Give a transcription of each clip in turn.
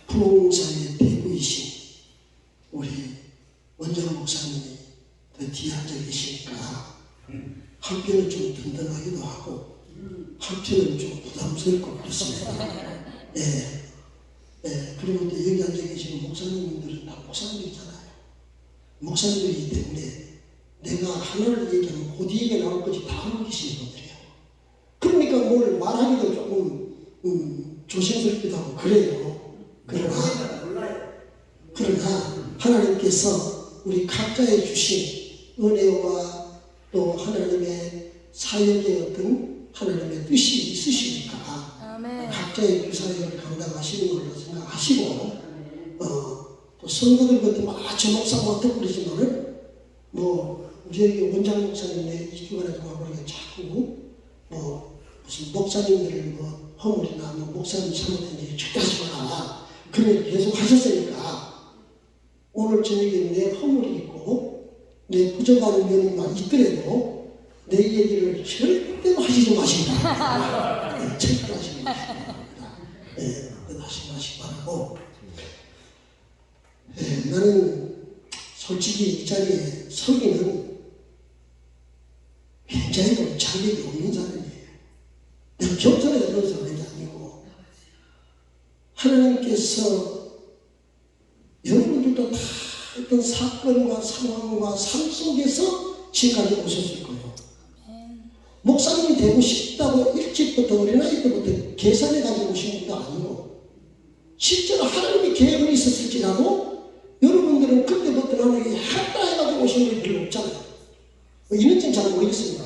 부흥사의 대부이신 우리 원장 목사님이 더 뒤에 앉아 계시니까 한편은 좀 든든하기도 하고 한편은 좀 부담스럽고 그렇습니다. 그리고 또 여기 앉아 계시는 목사님들은 다 목사님이잖아요. 목사님이기 때문에 내가 하나를 얘기하면 곧 얘기가 나올 것이 다 알고 계시는 분들이에요. 그러니까 뭘 말하기도 조금 조심스럽기도 하고 그래요. 그러나 하나님께서 우리 각자에 주신 은혜와 또 하나님의 사역의 어떤 하나님의 뜻이 있으시니까 각자의 그 사역을 감당하시는 걸로 생각하시고 또 성도들 같은 저 목사 어떻게 그러지만은 우리 원장 목사님의 이 주간에 와보니까 자꾸 무슨 목사님들을 허물이나 목사님 잘못된 얘기 절대 하지 마라. 그런 얘기 계속 하셨으니까 오늘 저녁에 내 허물이 있고 내 부족한 면이 있더라도 내 얘기를 절대로 하시지 마시라. 절대로 하시지 마시라. 하시지 마시기 바라고. 나는 솔직히 이 자리에 서기는 굉장히 자격이 없는 사람이에요. 내가 겸손해서 그런 사람이 아니고 하나님께서 여러분들도 다 어떤 사건과 상황과 삶 속에서 지금까지 오셨을 거예요. 목사님이 되고 싶다고 일찍부터 어린아이 때부터 계산해 가지고 오신 것도 아니고 실제로 하나님이 계획이 있었을지라도 여러분들은 그때부터 하나님이 했다 해가지고 오신 게 별로 없잖아요. 이는지는 잘 모르겠습니다.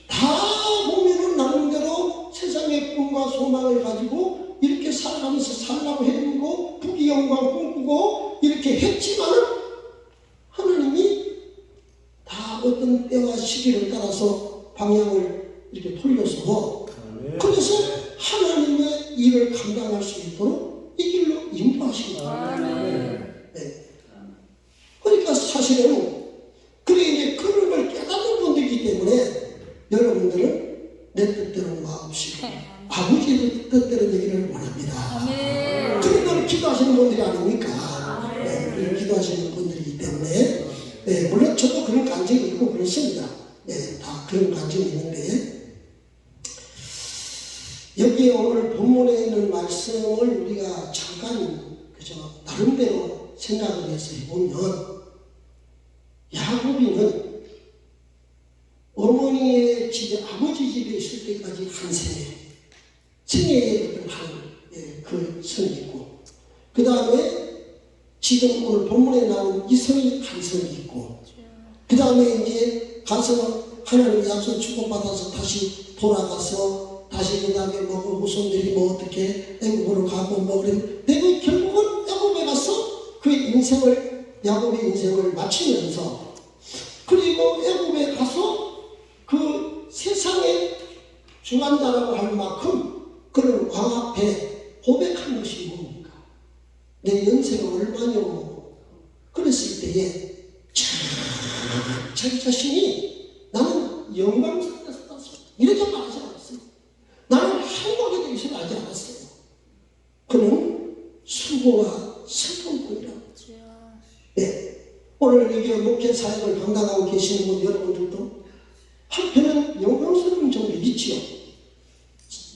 다 보면은 나름대로 세상의 꿈과 소망을 가지고 이렇게 살아가면서 살라고 했고 부귀 영광 꿈꾸고 이렇게 했지만은 하나님이 다 어떤 때와 시기를 따라서 방향을 이렇게 돌려서 그래서 하나님의 일을 감당할 수 있도록 이 길로 인도하십니다. 그러니까 사실은 이제 그런 걸 깨닫는 분들이기 때문에 여러분들은 내 뜻대로 마옵시고 아버지의 뜻대로 되기를 원합니다. 그런 걸 기도하시는 분들이 아닙니까? 기도하시는 분들이기 때문에 물론 저도 그런 감정이 있고 그렇습니다. 다 그런 감정이 있는데 여기에 오늘 본문에 있는 말씀을 우리가 잠깐 나름대로 생각을 해서 해보면 야곱이는 어머니의 집에 아버지 집에 있을 때까지 한 생애의 그 선이 있고 그 다음에 지금 오늘 본문에 나온 이 성이 한 성이 있고 그 다음에 이제 가서 하나님의 약속 축복받아서 다시 돌아가서 다시 그 다음에 후손들이 어떻게 애굽으로 가고 그리고 결국은 애굽에 가서 그 야곱의 인생을 마치면서 그리고 애굽에 가서 그 세상의 주관자라고 할 만큼 그런 왕 앞에 고백한 것이 뭡니까? 내 연세가 얼마냐고 그랬을 때에 자기 자신이 나는 영광스럽다 이렇게 말하지 않았어요. 나는 행복이 되기 하지 않았어요. 그는 수고와 슬픔뿐이라고. 오늘 여기 목회 사역을 감당하고 계시는 분 여러분들도 한편은 영광스러운 점이 있지요.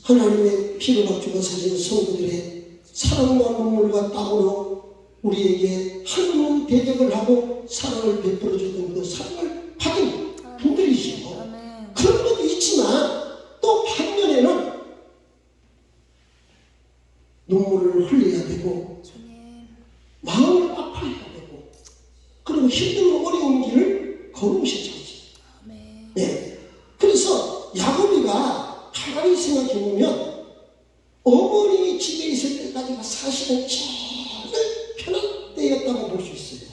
하나님의 피를 바치고 사신 성도들의 사랑과 눈물과 땀으로 우리에게 하나님 대접을 하고 사랑을 베풀어주던 그 사랑을 받은 분들이시고 그런 것도 있지만 또 반면에는 눈물을 흘려야 되고 마음을 아파해야 되고 그리고 힘들고 어려운 길을 걸어오셨지 않습니까? 그래서 야곱이가 가만히 생각해보면 어머니 집에 있을 때까지가 사실은 제일 편한 때였다고 볼 수 있어요.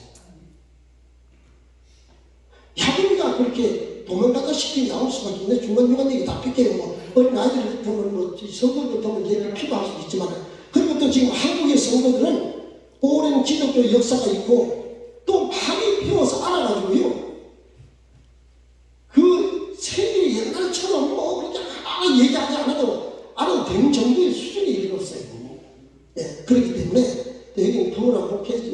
야곱이가 그렇게 도망가다시피 나올 수밖에 없는데 중간중간 얘기 다 뺏겨요. 어린 아이들 같으면 성도들 같으면 얘기를 필요할 수 있지만 그리고 또 지금 한국의 성도들은 오랜 기독교 역사가 있고 또 많이 배워서 알아가지고요. 그 세계의 옛날처럼 그렇게 하나 얘기하지 않아도 되는 정도의 수준이 이르렀어요. 그런 그렇기 때문에 여기 부모나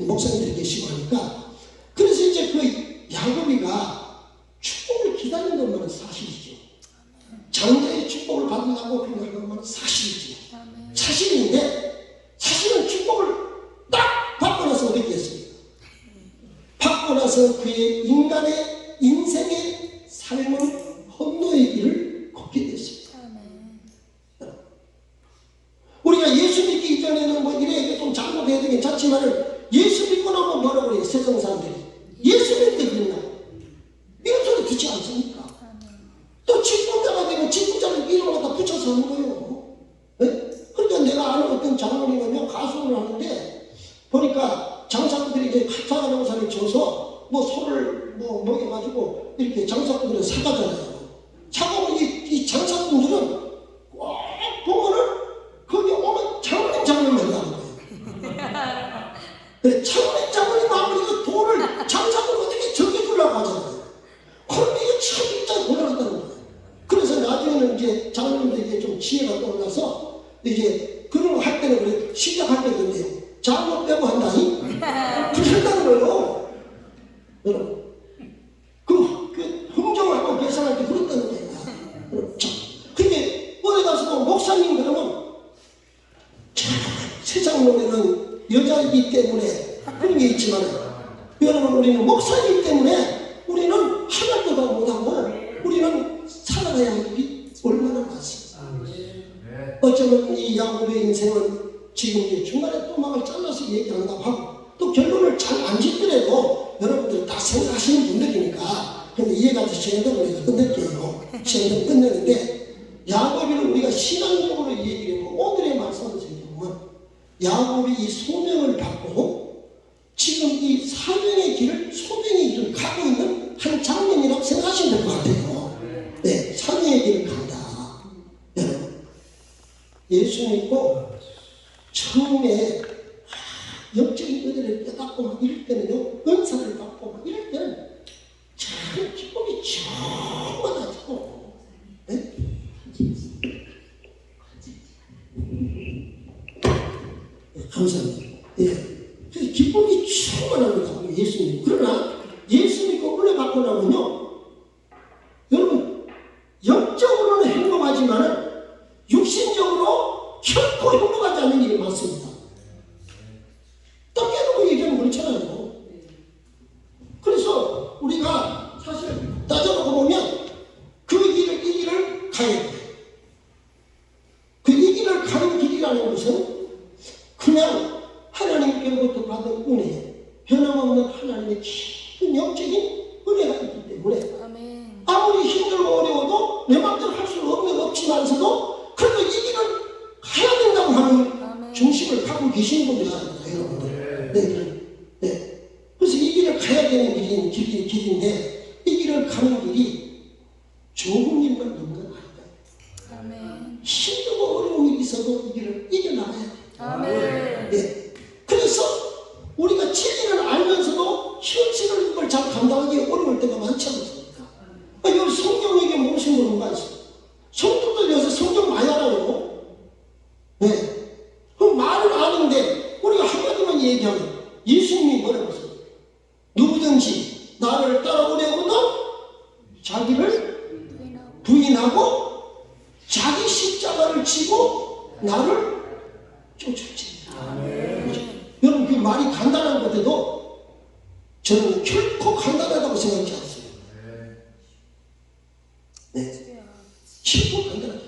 목사님들이 계시고 하니까 그래서 이제 그 야곱이가 축복을 기다리는 것만은 사실이죠. 장자의 축복을 받으려고 그런 것만은 사실이죠. 사실인데 사실은 축복을 딱 받고 나서 어떻게 했습니까? 받고 나서 그의 인간의 인생의 삶은 혼노의 길을 걷게 됐습니다. 우리가 예수 믿기 이전에는 뭐 이래 좀 잘못해야 되긴 잤지만은 예수 믿고 나면 뭐라고 그래요? 세상 사람들이 예수 믿을 때 그랬나? 이런 소리 듣지 않습니까? 또 직분자가 되면 직분자를 이름을 갖다 붙여서 하는 거예요. 네? 그러니까 내가 아는 어떤 장로님은요 가수를 하는데 보니까 장사꾼들이 이제 사과 농사를 지어서 뭐 소를 뭐 먹여가지고 이렇게 장사꾼들은 사가잖아요. 사가면 이 장사꾼들은 꼭 보면은 거기 오면 장로님만 가는 거예요. 네, 장로님 아버지가 돈을 장사꾼 어떻게 적게주려고 하잖아요. 그런데 이게 참 진짜 곤란하다는 거예요. 그래서 나중에는 이제 장로님들에게 좀 지혜가 떠올라서 이제 그런 거 할 때는 그래 시작할 때 그래요. 잘못 빼고 한다니? 그렇게 한다는 거예요. 여러분. 그 흥정하고 계산할 때 그랬다는 거예요. 그게 어디 가서도 목사님 그러면 세상 놈에는 여자이기 때문에 그런 게 있지만 여러분 우리는 목사이기 때문에 우리는 하나도 더 못하고 우리는 살아가야 할 일이 얼마나 많습니다. 어쩌면 이 야곱의 인생은 지금 이제 중간에 또 막을 잘라서 얘기한다고 하고 또 결론을 잘 안 짓더라도 여러분들 다 생각하시는 분들이니까 근데 이해가 되시는 대로 우리가 끝낼게요. 시간을 끝내는데 야곱이를 우리가 신앙적으로 얘기를 해보고 오늘의 말씀을 보면 야곱이 이 소명을 받고 지금 이 사명의 길을 소명의 길을 가고 있는 한 장면이라고 생각하시면 될 것 같아요. 네, 사명의 길을 간다. 여러분 예수 믿고 처음에 영적인 은혜를 깨닫고 막 이럴 때는요 은사를 받고 막 이럴 때는 참 기쁨이 충만하죠. 네? 네, 감사합니다. 예. 그래서 기쁨이 충만합니다. 예수 믿고. 그러나 예수 믿고 은혜 받고 나면요 여러분 영적으로는 행복하지만 육신적으로 결코 행복하지 않는 일이 많습니다. 딱 깨놓고 얘기하면 그렇잖아요. 그래서 우리가 사실 따져놓고 보면 이 길을 가야 돼요. 이 길을 가는 길이라는 것은 그냥 하나님께로부터 받은 은혜, 변함없는 하나님의 깊은 영적인 은혜가 있기 때문에 아무리 힘들고 어려워도 내 마음대로 할 수는 없지만서도 그래도 이 길을 가야 된다고 하는 중심을 갖고 계시는 분들이잖아요, 여러분들. 네. 그래서 이 길을 가야 되는 길인데 이 길을 가는 길이 좋은 일만 있는 건 아니다. 힘들고 어려운 일이 있어도 이 길을 이겨나가야 돼요. 네. 그래서 우리가 진리를 알면서도 현실을 이걸 잘 감당하기 어려울 때가 많지 않습니까? 여기 성경에게 모르신 분은 많습니다. 성도들 요새 성경 많이 알아요. 네. 그럼 말을 아는데 우리가 한마디만 얘기하면 예수님이 뭐라고 했어요? 누구든지 나를 따라오려거든 자기를 부인하고 자기 십자가를 지고 나를 쫓을지. 여러분 그 말이 간단한 건데도 저는 결코 간단하다고 생각하지 않습니다. 네. 결코 간단하죠.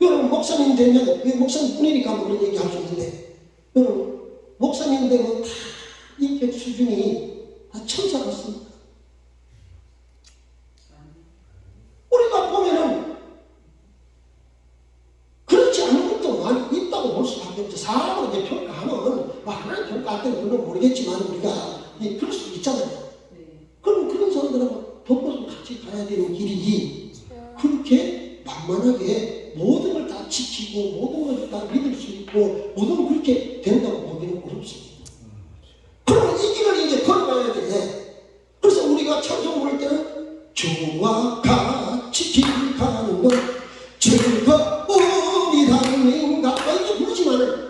여러분 목사님 되면 목사님 뿐이니까 그런 얘기 할 수 있는데 여러분 목사님 되면 다 인격 수준이 다 천사 같습니다. 우리가 보면은 그렇지 않은 것도 많이 있다고 볼 수밖에 없죠. 사람으로 이제 평가하면 하나님 평가할 때는 물론 모르겠지만 우리가 그럴 수도 있잖아요. 그럼 그런 사람들하고 덮어서 같이 가야 되는 길이 그렇게 만만하게 모든 걸 다 지키고 모든 걸 다 믿을 수 있고 모든 걸 그렇게 된다고 보기는 어렵습니다. 그러면 이 길을 이제 걸어가야 돼. 그래서 우리가 찬송 부를 때는 주와 같이 길 가는 것 즐거움이 다른가 이렇게 부르지만은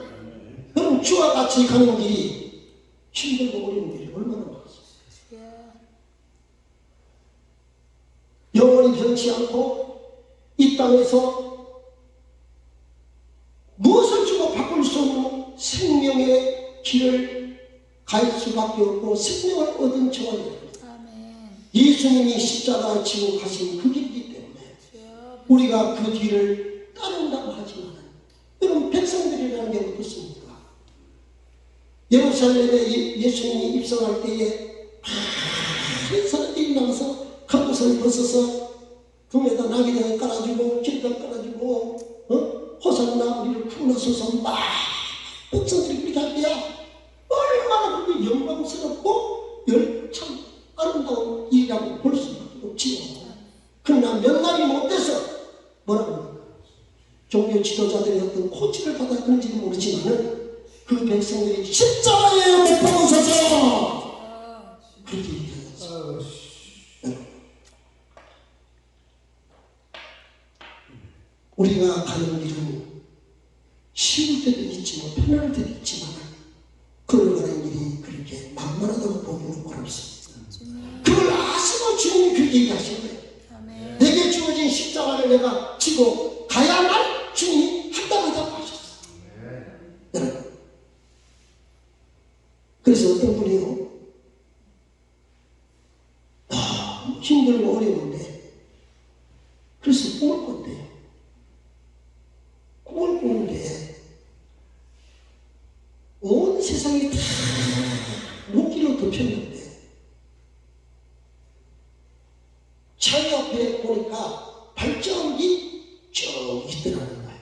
여러분 주와 우리와 같이 가는 길이 힘들고 어려운 길이 얼마나 많습니까? 영원히 변치 않고 이 땅에서 무엇을 주고 바꿀 수 없는 생명의 길을 갈 수밖에 없고 생명을 얻은 저와는 예수님이 십자가 지고 가신 그 길이기 때문에 우리가 그 뒤를 따른다고 하지만 여러분 백성들이라는 게 어떻습니까? 예루살렘에 예수님이 입성할 때에 많은 사람들이 나와서 갑옷을 벗어서 등에다 나귀를 깔아주고 길에다 깔아주고 호산나 우리를 구원하소서 막 백성들이 그렇게 할 때야 얼마나 그게 영광스럽고 참 아름다운 일이라고 볼 수밖에 없지요. 그러나 몇 날이 못 돼서 뭐라고 합니까? 종교 지도자들의 어떤 코치를 받아 그런지는 모르지만은 그 백성들이 십자가에 못 박으소서 그렇게 얘기하셨어요. 우리가 가는 길은 쉬울 때도 있지만 편할 때도 있지만 걸어가는 길이 그렇게 만만하다고 보기는 어렵습니다. 그걸 아시고 주님이 그렇게 얘기하신 거예요. 내게 주어진 십자가를 내가 지고 가야만 주님이 한다고 하셨어요. 여러분, 그래서 어떤 분이요 힘들고 어려운데 그래서 꿈을 꿨대요. 꿈을 꾸는데 온 세상이 다 눈길로 덮였는데 자기 앞에 보니까 발자국이 쭉 있더라는 거예요.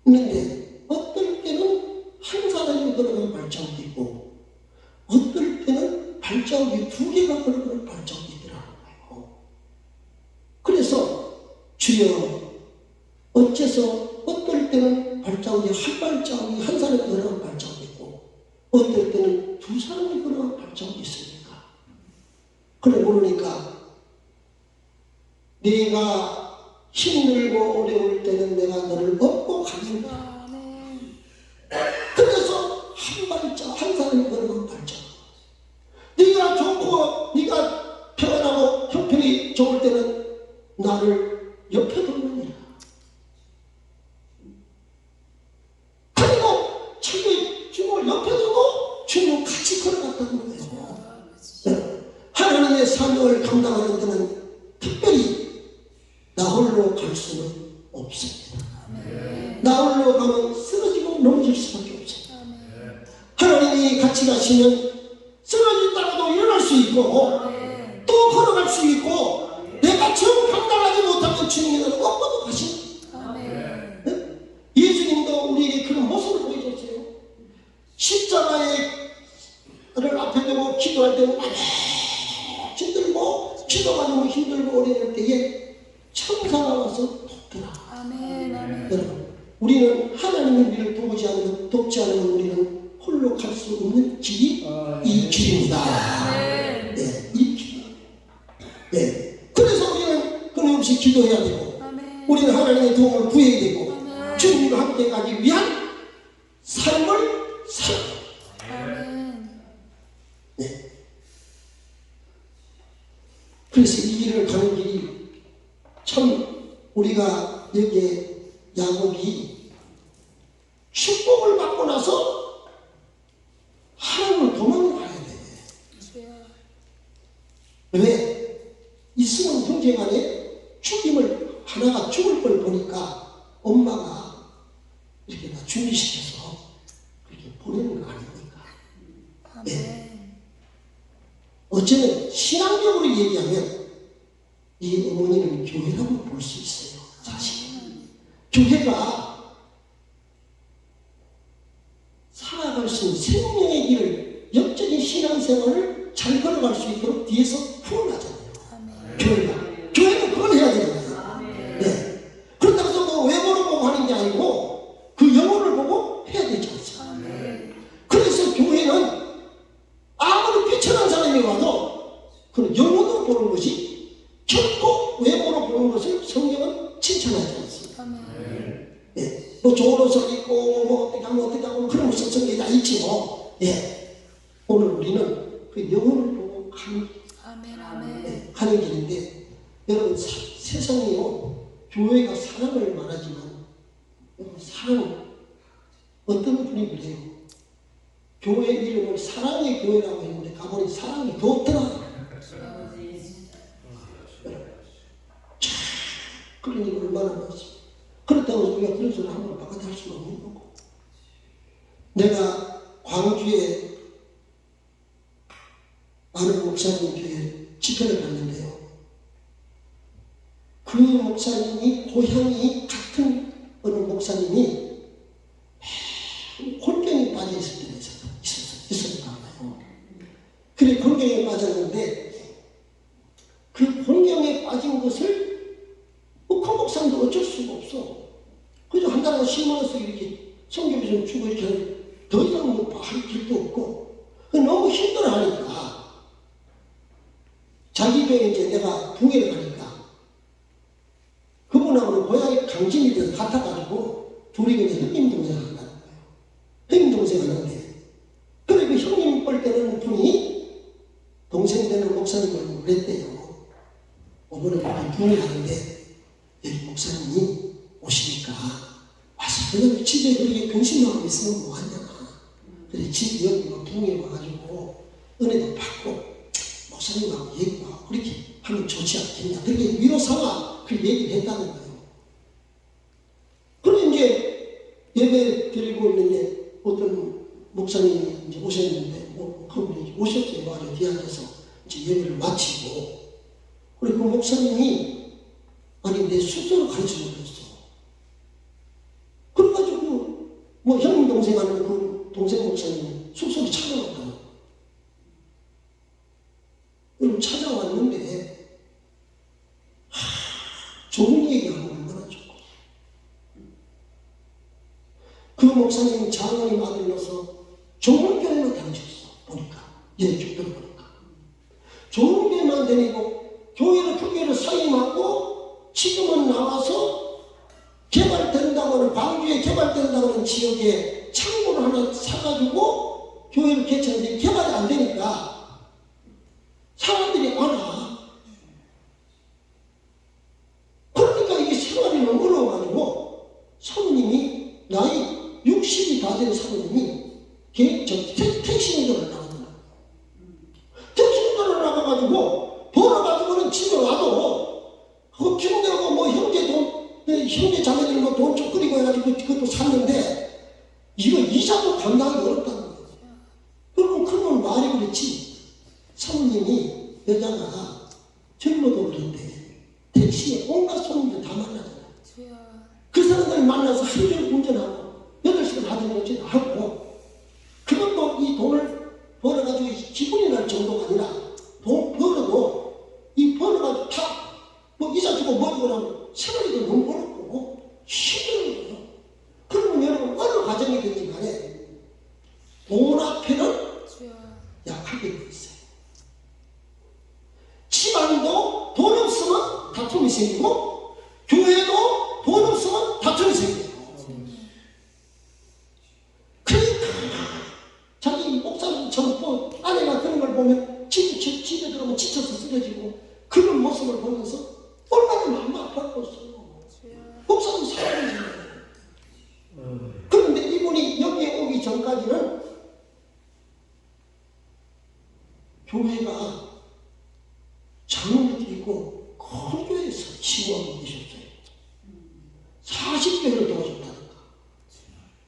그런데 어떨 때는 한 사람이 걸어간 발자국이 있고 어떨 때는 발자국이 두 개가 걸어가는 발자국이 있더라는 거예요. 그래서 주여 어째서 어떨 때는 발자국이 한 발자국이 한 사람이 걸어간 발자국이 있고 어떨 때는 두 사람이 걸어간 발자국이 있습니까? 그래 모르니까 네가 힘들고 어려울 때는 내가 너를 업고 가는다. 그래서 한 발자 한 사람이 걸어간 발자. 네가 좋고 네가 평안하고 형편이 좋을 때는 나를 옆에 두느니라. 그리고 자기 주님을 옆에 두고 주님을 같이 걸어갔다는 거예요. 하나님의 사명을 감당하는 데는 특별히 나 홀로 갈 수는 없습니다. 나 홀로 가면 쓰러지고 넘어질 수밖에 없습니다. 하나님이 같이 가시면 쓰러졌다가도 일어날 수 있고 또 걸어갈 수 있고 내가 정 감당하지 못하면 주님이 나를 꺾어도 가십니다. 네? 예수님도 우리에게 그런 모습을 보여줬어요. 십자가를 앞에 두고 기도할 때는 힘들고 기도가 너무 힘들고 어려울 때에 천사가 와서 돕더라. 여러분, 우리는 하나님이 우리를 돕지 않으면 우리는 홀로 갈 수 없는 길이 이 길입니다. 네, 이 길. 네. 그래서 우리는 끊임없이 기도해야 되고, 우리는 하나님의 도움을 구해야 되고, 주님과 함께 가기 위한 삶을 살아야 돼요. 네. 그래서 이 길을 가는 길이 참 우리가 여기에 야곱이 축복을 받고 나서 하나님을 도망을 가야 돼. 왜? 이스라엘 형제 간에 죽임을 하나가 죽을 걸 보니까 엄마가 이렇게 다 준비시켜서 그렇게 보내는 거 아닙니까? 네. 어쩌면 신앙적으로 얘기하면 이 어머니는 교회라고 볼 수 있어요. 사실 교회가 살아갈 수 있는 생명의 길을 영적인 신앙생활을 잘 걸어갈 수 있도록 뒤에서 후원하잖아요. 교회는 그걸 해야 되는 거예요. 네. 그렇다고 해서 뭐 외모를 보고 하는 게 아니고 그 영혼을 보고 해야 되지 않습니까? 그래서 교회는 아무리 비천한 사람이 와도 그 영혼으로 보는 것이 결코 외모로 보는 것을 성경은 칭찬하지 않습니다. 네. 뭐 좋은 옷을 입고 뭐 어떻게 하면 그런 것을 성경에 다 있지만 그래서 오늘 우리는 그 영혼을 보고 가는 길인데, 여러분 세상이요 교회가 사랑을 말하지만 사랑 어떤 분이 그래요. 교회 이름을 사랑의 교회라고 했는데 가보니 사랑이 더 없더라. 그런 일 얼마나 많습니까? 그렇다고 우리가 그런 소리 한번 바깥에 할 수가 없는 거고. 내가 광주에 아는 목사님 교회 집회를 갔는데요. 그 목사님이 고향이 같은 어느 목사님이 곤경에 빠져 있을 때가 있었나 봐요. 그래 곤경에 빠졌는데 그 곤경에 빠진 것을 그 목사님도 어쩔 수가 없어. 그저 한 달에 10만 원씩 이렇게 성경비 좀 주고 이렇게 더 이상 뭐 할 길도 없고 너무 힘들어하니까 자기 교회 이제 내가 부회를 가니까 그분하고는 고향이 강진이 돼서 같아가지고 둘이 그냥 형님 동생 한다는 거예요. 형님 동생 하는데 그래 그 형님 볼 때는 분이 동생 되는 목사님을 그랬대요. 어머니 부회를 하는데 여기 목사님이 오시니까 와서 그냥 집에 그렇게 근심하고 있으면 뭐하냐. 그래 집 여기 부흥에 와가지고 은혜도 받고 목사님하고 얘기도 하고 그렇게 하면 좋지 않겠냐. 그렇게 위로삼아 그 얘기를 했다는 거예요. 그래 이제 예배 드리고 있는데 어떤 목사님이 이제 오셨는데 그분이 오셨어요. 와서 뒤에 앉아서 이제 예배를 마치고 그래 그 목사님이 아니 내 숙소를 가르치고 그랬어. 그래가지고 뭐 형님 동생 하는 그 동생 목사님이 숙소를 찾아왔다. 그럼 찾아왔는데 좋은 얘기하고 얼마나 좋고. 그 목사님이 장로님 아들로서 좋은 교회만 다니셨어. 보니까 얘기 좀 들어보니까 좋은 교회만 다니고 교회를 그 교회를 사임하고 지금은 나와서 개발된다고는 광주에 개발된다고는 지역에 창고를 하나 사가지고 교회를 개최하는데 개발이 안 되니까 사람들이 안 와. 그러니까 이게 생활이 너무 어려워가지고 사모님이 나이 60이 다 된 사모님이 택시운전을 나가더라고요. 택시운전을 나가가지고 벌어가지고는 집에 와도 그 빚내고 뭐 형제 자매들 뭐 돈 좀 끓이고 해가지고 그것도 샀는데 이거 이자도 감당하기 어렵다는 거예요. 그러면 말이 그렇지. 사모님이 여자가 젊어도 그런데 택시에 온갖 손님들 다 만나잖아요. 그 사람들 만나서 하루 종일 운전하고 8시간 하던 거지 하고 그것도 이 돈을 벌어가지고 기분이 날 정도가 아니라 돈 벌어도 이 벌어가지고 다 뭐 이자 주고 뭐 주고 나면 생활이 너무 어렵고 힘든 거예요. 그러면 여러분 어느 가정이 된지 간에 돈 앞에는 약하게 돼 있어요. 집안도 돈 없으면 다툼이 생기고 교회도 돈 없으면 다툼이 생겨요. 그러니까 자기 목사님처럼 또 아내가 그런 걸 보면 집에 들어오면 지쳐서 쓰러지고 그런 모습을 보면서 얼마나 마음 아팠겠어요. 목사님 사랑이잖아요. 그런데 이분이 여기에 오기 전까지는 교회가 장로도 있고 큰 교회에서 치유하고 계셨어요. 40개를 도와줬다니까.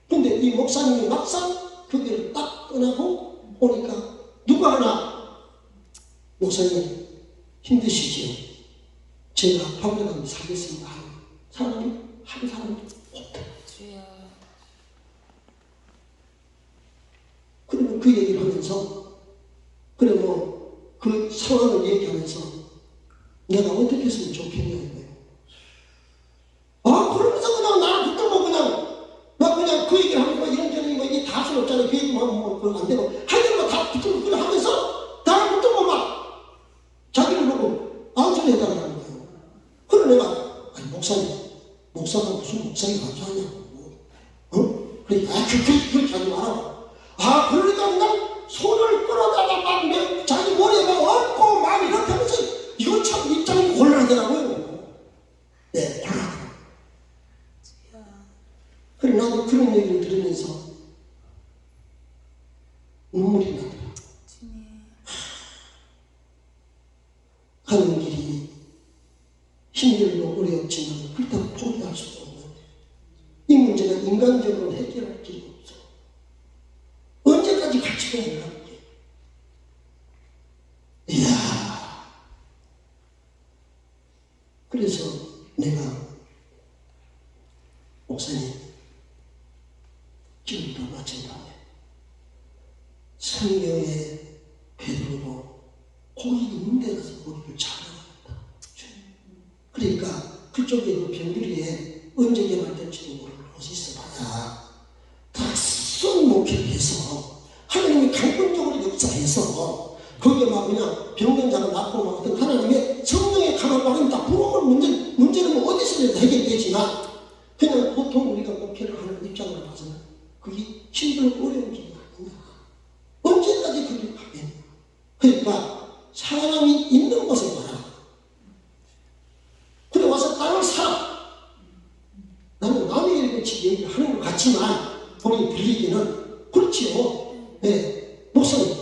근데 이 목사님이 막상 그 교회를 딱 떠나고 오니까 누가 하나 목사님 힘드시지요? 제가 밥이라도 사겠습니다. 사람이 한 사람도 없다. 그러면 그 얘기를 하면서 그래 뭐 그 상황을 얘기하면서 내가 어떻게 했으면 좋겠냐 이거예요. 그러면서 그냥 나를 붙들고 그냥 그 얘기를 하면서 이런저런 뭐 이게 다 필요 없잖아요. 그 얘기만 하면 뭐 그건 안 되고 하여튼 뭐 다 붙들고 그냥 하면서 나를 붙들고 막 자기를 보고 아우처리 해달라는 거예요. 그래 내가 아니 목사가 무슨 목사가 감사하냐고 그러니까 그렇게 하지 말라고. 눈물이 나더라. 가는 길이 힘들고 어렵지만 그렇다고 포기할 수도 없는데 이 문제가 인간적으로 해결할 길이 없어. 언제까지 갈지도 몰라. 이야. 그래서 내가 목사님 기도도 마친 다음에 성경의 베드로도 거기 있는 데 가서 거기를 찾아갔다. 그러니까 그쪽에 그 병들이에 언제 개발될지도 모르는 곳이 있어봐야 다선 목회를 해서 하나님이 강권적으로 역사해서 거기에 막 그냥 병든 자가 낫고 막 어떤 하나님의 성령의 강한 바람이 다 불어오는 문제는 뭐 어디서든 해결되지만 그냥 보통 우리가 목회를 하는 입장으로 봐서는 그게 힘들고 어려운 길이 아니냐. 언제까지 그렇게 가겠냐. 그러니까 사람이 있는 곳에 가라. 그래 와서 땅을 사라. 나는 남의 일같이 얘기를 하는 것 같지만 본인이 들리기는 그렇지요. 네. 목사님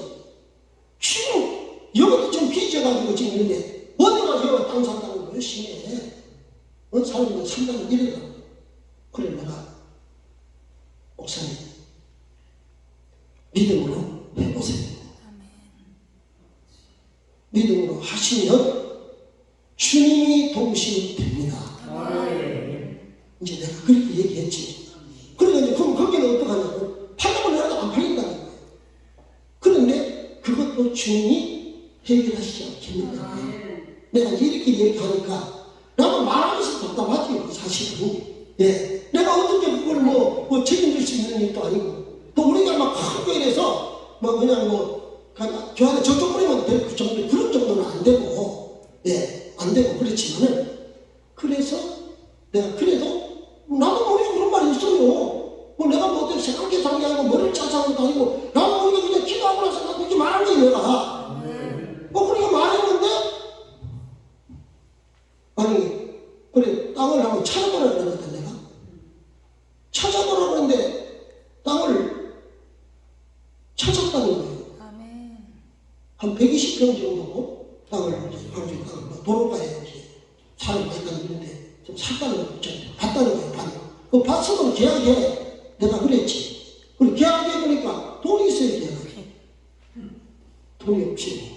지금 여기도 좀 빚져가지고 지금 있는데 어디가 여기가 땅 산다고 열심히 해. 사람이 산다는 일이라. 그래 내가 목사님 믿음으로 해보세요. 믿음으로 하시면 주님이 도우시면 됩니다. 이제 내가 그렇게 얘기했지. 그러니까 그럼 거기는 어떡하냐고 팔려고 해도 안 팔린다는 거예요. 그런데 그것도 주님이 해결하시지 않겠느냐. 내가 이렇게 얘기하니까 나도 말하면서 답답하지 사실은. 예. 내가 어떻게 그걸 뭐 책임질 수 있는 일도 아니고 또 우리가 막 크고 이래서 뭐 그냥 뭐 교환에 저쪽 뿌리면 될 그 정도 그런 정도는 안 되고 예. 안 되고 그렇지만은 그래서 내가 그래도 나도 모르게 그런 말이 있어요. 뭐 내가 뭐 어떻게 생각해 상기하고 머리를 짜자는 것도 아니고 나도 모르게 그냥 기도하고 나서 나 그렇게 말한 거야 내가. 그러니까 말했는데 아니 그래 땅을 한번 찾아보라 그랬거든 내가. 찾아보라 그랬는데 땅을 찾았다는 거예요. 한 120평 정도 땅을 이제 도로가에 이제 사람 많이 가는데 좀 샀다는 거 봤다는 거예요. 그 봤으면 계약해. 내가 그랬지. 그리고 계약해 보니까 돈이 있어야 계약해. 돈이 없지.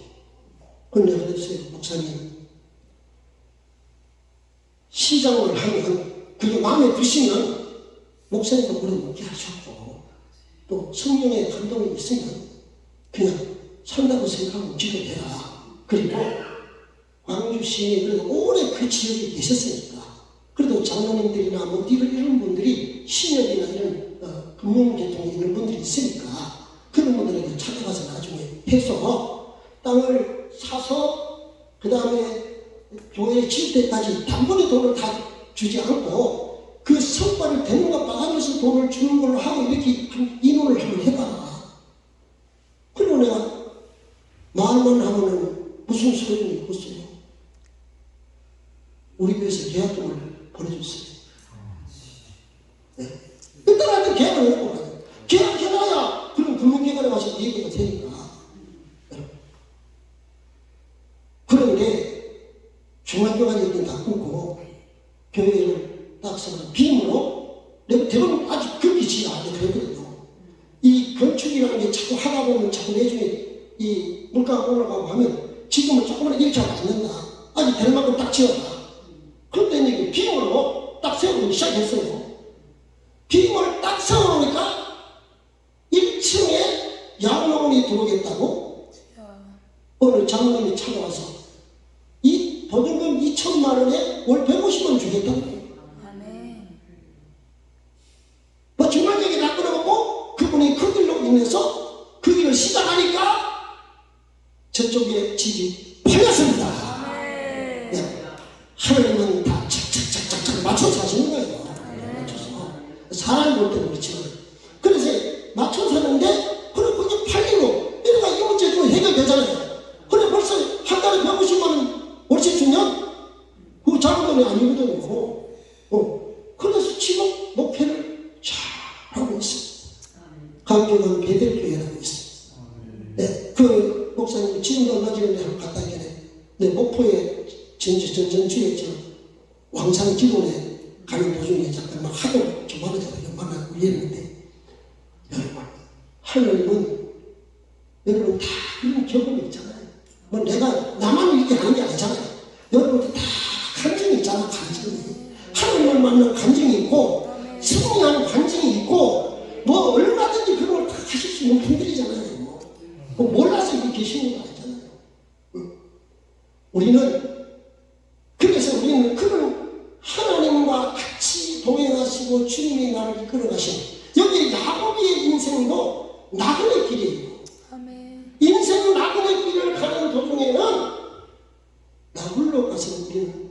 그런데 그랬어요. 목사님 시장을 하면 그게 마음에 드시면 목사님도 그런 묵게 하셨고 또 성령의 감동이 있으면 그냥 산다고 생각하고 기도해라. 그리고 광주 시민이 그래도 오래 그 지역에 계셨으니까 그래도 장로님들이나 뭐 이런 분들이 신협이나 이런 금융계통에 있는 분들이 있으니까 그런 분들에게 찾아가서 나중에 해서 땅을 사서 그 다음에 교회에 칠 때까지 단번에 돈을 다 주지 않고 그 성과를 되는 것 봐가면서 돈을 주는 걸로 하고 이렇게 인원을 한번 해봐라. 그리고 내가 말만 하면은 무슨 소용이 있겠어요. 우리 교회에서 계약금을 보내줬어요. 네. 일단 하여튼 계약을 해놓고 가요. 계약해놔야 그럼 금융기관에 가서 얘기가 되니까. 그런데 중간중간 얘기는 다 끊고 교회를 딱 서는 빔으로 내가 대부분 아직 그렇게 지가 안 되거든요. 이 건축이라는 게 자꾸 하다 보면 자꾸 내중에 이 물가가 올라가고 하면 지금은 조금만 일자가 안 된다. 아직 될 만큼 딱 지어라. 그런데 이제 빔으로 딱 세우기 시작했어요. 빔을 딱 세워놓으니까 1층에 양로원이 들어오겠다고 어느 장로님이 찾아와서 이 보증금 2천만 원에 월 150원 주겠다고 해요. 뭐 정말 얘기 다 끊어먹고 그분이 그 길로 인해서 그 길을 시작하니까 저쪽에 집이 팔렸습니다. 네. 하나님은 다 착착착착착 맞춰서 하시는 거예요. 맞춰서. 사람이 볼 때는 그렇지만. 그래서 맞춰서 하는데, 그래, 그게 팔리고, 이러니까 이 문제 좀 해결되잖아요. 그래, 벌써 한 달에 150만 원 월세 주면, 그거 작은 돈이 아니거든요. 그래서 지금 목회를 잘 하고 있어요. 강경한 베델교회라고 있어요. 내 목포에 전주에 저 왕산 기원에 가는 도중에 잠깐 막 하도 좀 많아져서 만나고 이랬는데, 여러분, 하나님은 여러분 다 그런 경험이 있잖아요. 뭐 내가 나만 이렇게 하는 게 아니잖아요. 여러분도 다 감정이 있잖아. 감정이. 하나님을 만난 감정이 있고 승리하는 감정이 있고 뭐 얼마든지 그런 걸 다 하실 수 있는 분들이잖아요. 뭐 몰라서 이렇게 계시는 거 아니잖아요. 그래서 우리는 그런 하나님과 같이 동행하시고 주님이 나를 이끌어가시는, 여기 야곱의 인생도 나그네 길이에요. 인생 나그네 길을 가는 도중에는 나홀로 가서 우리는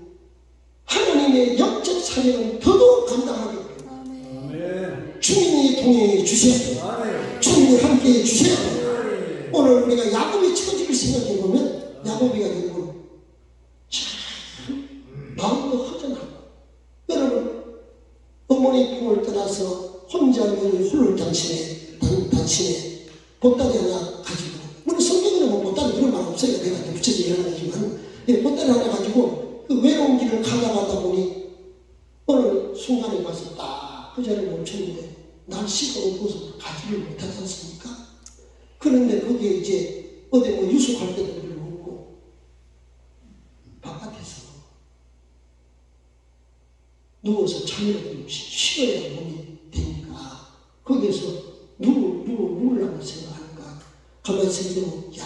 하나님의 영적 사역을 더더욱 감당하게 됩니다. 주님이 동행해 주셔야 돼요. 주님이 함께해 주셔야 돼요. 오늘 우리가 야곱의 처지를 생각해 보면 야곱이가 여러분 참 마음도 허전하고, 여러분 어머니 품을 떠나서 혼자 홀로 단신에 보따리 하나 가지고, 물론 성경에는 뭐 보따리 그런 말 없어요. 내가 붙여져 일어나지만 보따리 하나 가지고 그 외로운 길을 가다 보니 어느 순간에 가서 딱 그 자리에 멈췄는데 날씨가 없어서 가지를 못하지 않습니까? 그런데 거기에 이제 어디 뭐 유숙할 때도 별로 없고 바깥에서 누워서 잠이라도 좀 쉬어야 몸이 되니까 거기에서 누우려고 생각하니까 가만히 생각하면, 야,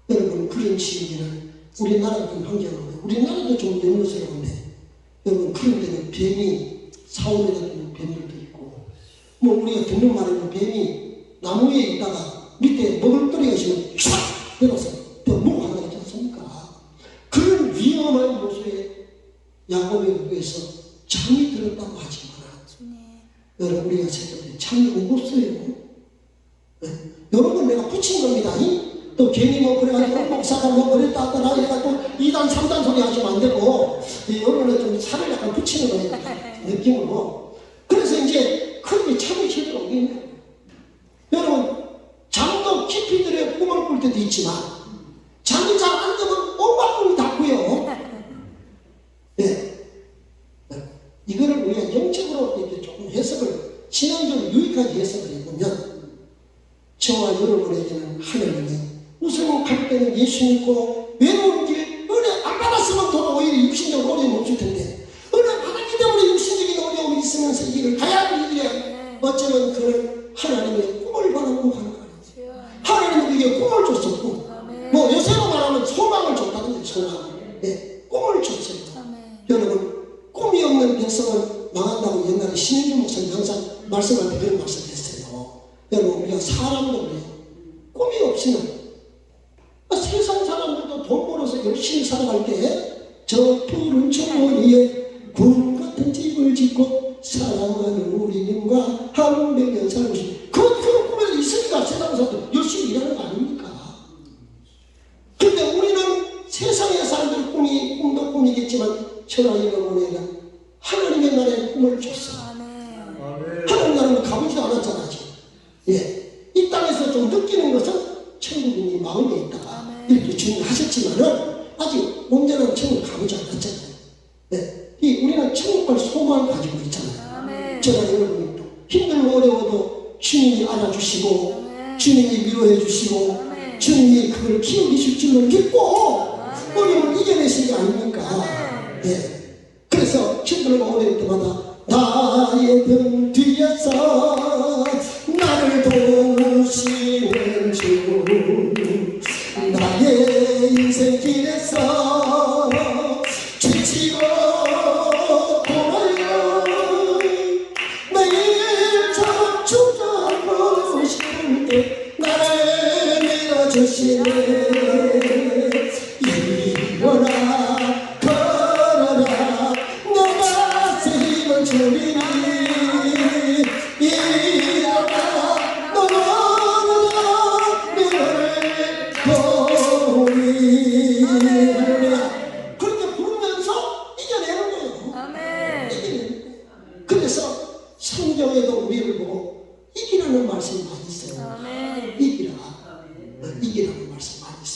여러분 그런 지역에는 우리나라 같은 환경은, 우리나라도 좀 영로스러운데 여러분 그런 데는 뱀이 사원에 같은 뱀들도 있고, 뭐 우리가 듣는 말에는 뱀이 나무에 있다가 밑에 먹을거리가 있으면 촥 내려서 묵고 하는 거 있지 않습니까? 그런 위험한 요소에 야곱의 거기에서 잠이 들었다고 하지만 여러분 우리가 생각해 잠이 오겠어요? 네? 여러분 내가 붙인 겁니다. 또 괜히 뭐 그래가지고 목사가 뭐 그랬다 하더라 해가지고 2단 3단 소리 하시면 안 되고, 여러분은 좀 살을 약간 붙이는 거예요. 느낌으로. 그래서 이제 그렇게 참이 제대로 오겠네요. 여러분 잠도 깊이 들여 꿈을 꿀 때도 있지만 잠이 잘 안 되면 온갖 꿈이 닿고요. 네. 이거를 우리가 영적으로 이렇게 조금 해석을, 신앙적으로 유익하게 해석을 해보면, 저와 여러분에게는 하나님이 우선 갈 때는 예수 믿고 외로운 길 은혜 안 받았으면 더 오히려 육신적으로 어려움이 없을 텐데, 은혜 받았기 때문에 육신적인 어려움이 있으면서 이 길을 가야 하는 길이야. 어쩌면 그런 하나님의 꿈을 바라고 가는 거예요. 하나님은 그게 꿈을 줬었고, 뭐 요새로 말하면 소망을 줬다는 거예요. 소망. 네, 꿈을 줬어요. 여러분 꿈이 없는 백성은 망한다고 옛날에 신인주 목사님 항상 말씀할 때 그런 말씀 했어요. 여러분 우리가 사람도 그래요. 꿈이 없으면 세상 사람들도 돈 벌어서 열심히 살아갈 때 저 푸른 초원 위에 구름 같은 집을 짓고 사랑하는 우리님과 한백년 살고 싶은 그런 꿈이 있으니까 세상 사람들 열심히 일하는 거 아닙니까? 근데 우리는 세상의 사람들 꿈도 꿈이겠지만 저와 여러분에게는 하나님의 나라의 꿈을 줬어. 하나님 나라는 가보지도 않았잖아. 예, 이 땅에서 좀 느끼는 것은 천국이 마음에 있다 이렇게 주문하셨지만은 아직 온전한 천국 가보지 않았잖아요. 네, 우리는 천국 갈 소망을 가지고 있잖아요. 저와 여러분이 또 힘들고 어려워도 주님이 알아주시고 주님이 위로해 주시고 주님이 그걸 키워주실 줄로 믿고 어려움을 이겨내신 게 아닙니까? 네. 그래서 힘들고 어려울 때마다 나의 등 뒤에서 나를 도우시는 주, 나의 인생 길에서 지치고 돌아요 매일 참 주저하고 싶을 때 나를 밀어주시네. 일어나 걸어라 너가 힘을 주리니 일어나 너가 너를 도우리. 그렇게 부르면서 이겨내는 거예요. 아멘. 이겨내는 거예요. 그래서 성경에도 우리를 보고 이기라는 말씀이 많이 있어요. 아멘. 이기라는 말씀 많이 있어요.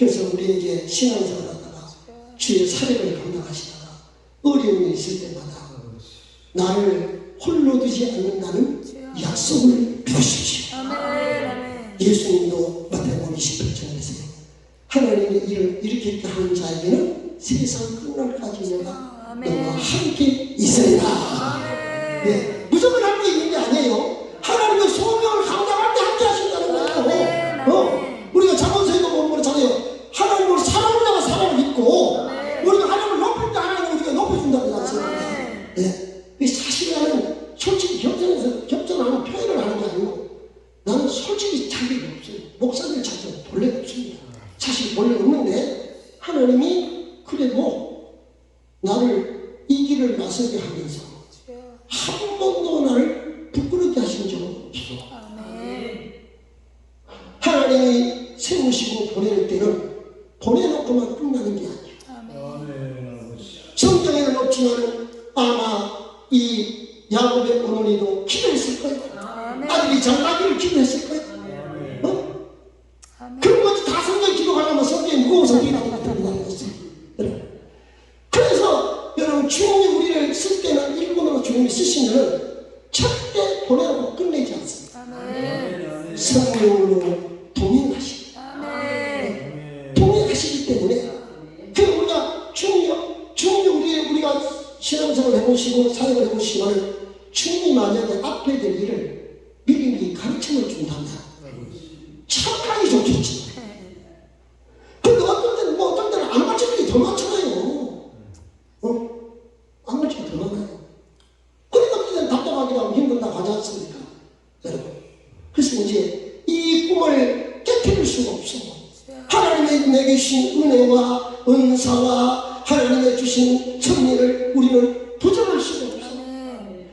그래서 우리에게 신앙생활 하다가 주의 사역을 감당하시다가 어려움이 있을 때마다 나를 홀로 두지 않는다는 약속을 주십시오. 예수님도 마태복음 28장에서 하나님의 일을 이렇게 하는 자에게는 세상 끝날까지 내가 너와 함께 있으리라. 네, 무조건 함께 있는 게 아니에요. 하나님의 소명을 감당할 때 함께 하신다는 거예요. 우리가 자본서에도 보면 그렇잖아요. 하나님을 사랑하는 자가 사랑을 믿고 우리가 하나님을 높일 때 하나님을 우리가 높여준다고 하잖아요. 네, 사실은 솔직히 겸손하는 표현을 하는 게 아니고 나는 솔직히 자격이 없어요. 목사님 자격 본래 없습니다. 사실 본래 없는데 하나님이 그래도 나를 이 길을 나서게 하면서 한 번도 나를 부끄럽게 하신 적은 없어. 하나님이 세우시고 보낼 때는 보내놓고만 끝나는 게 아니에요. 성경에는 없지만 아마 이 야곱의 어머니도 기도했을 거예요. 아들이 잘 나기를 기도했을 거예요. 그런 것이 다 성경에 기록하려면 성경이 무거워서 우리가 들어가는 것이에요. 그래서 여러분 주님이 우리를 쓸 때는 일본어로 주님이 쓰시면 절대 보내놓고 끝내지 않습니다. 성령으로 동행하시기 동행하시기 때문에 그 우리가 주님이 우리가 신앙생활을 해보시고 사역을 해보시면 주님이 만약에 앞에 될 일을 미리 가르침을 준다면 착하게 좋겠지. 근데 어떤 때는 안 맞추는 게 더 많잖아요. 안 맞추는 게 더 많아요. 그러니까 어떤 때는 답답하기도 하고 힘들다 하지 않습니까? 여러분. 그래서 이제 이 꿈을 깨뜨릴 수가 없어. 하나님의 내게 주신 은혜와 은사와 하나님의 주신 섭리를 우리는 부정할 수가 없어.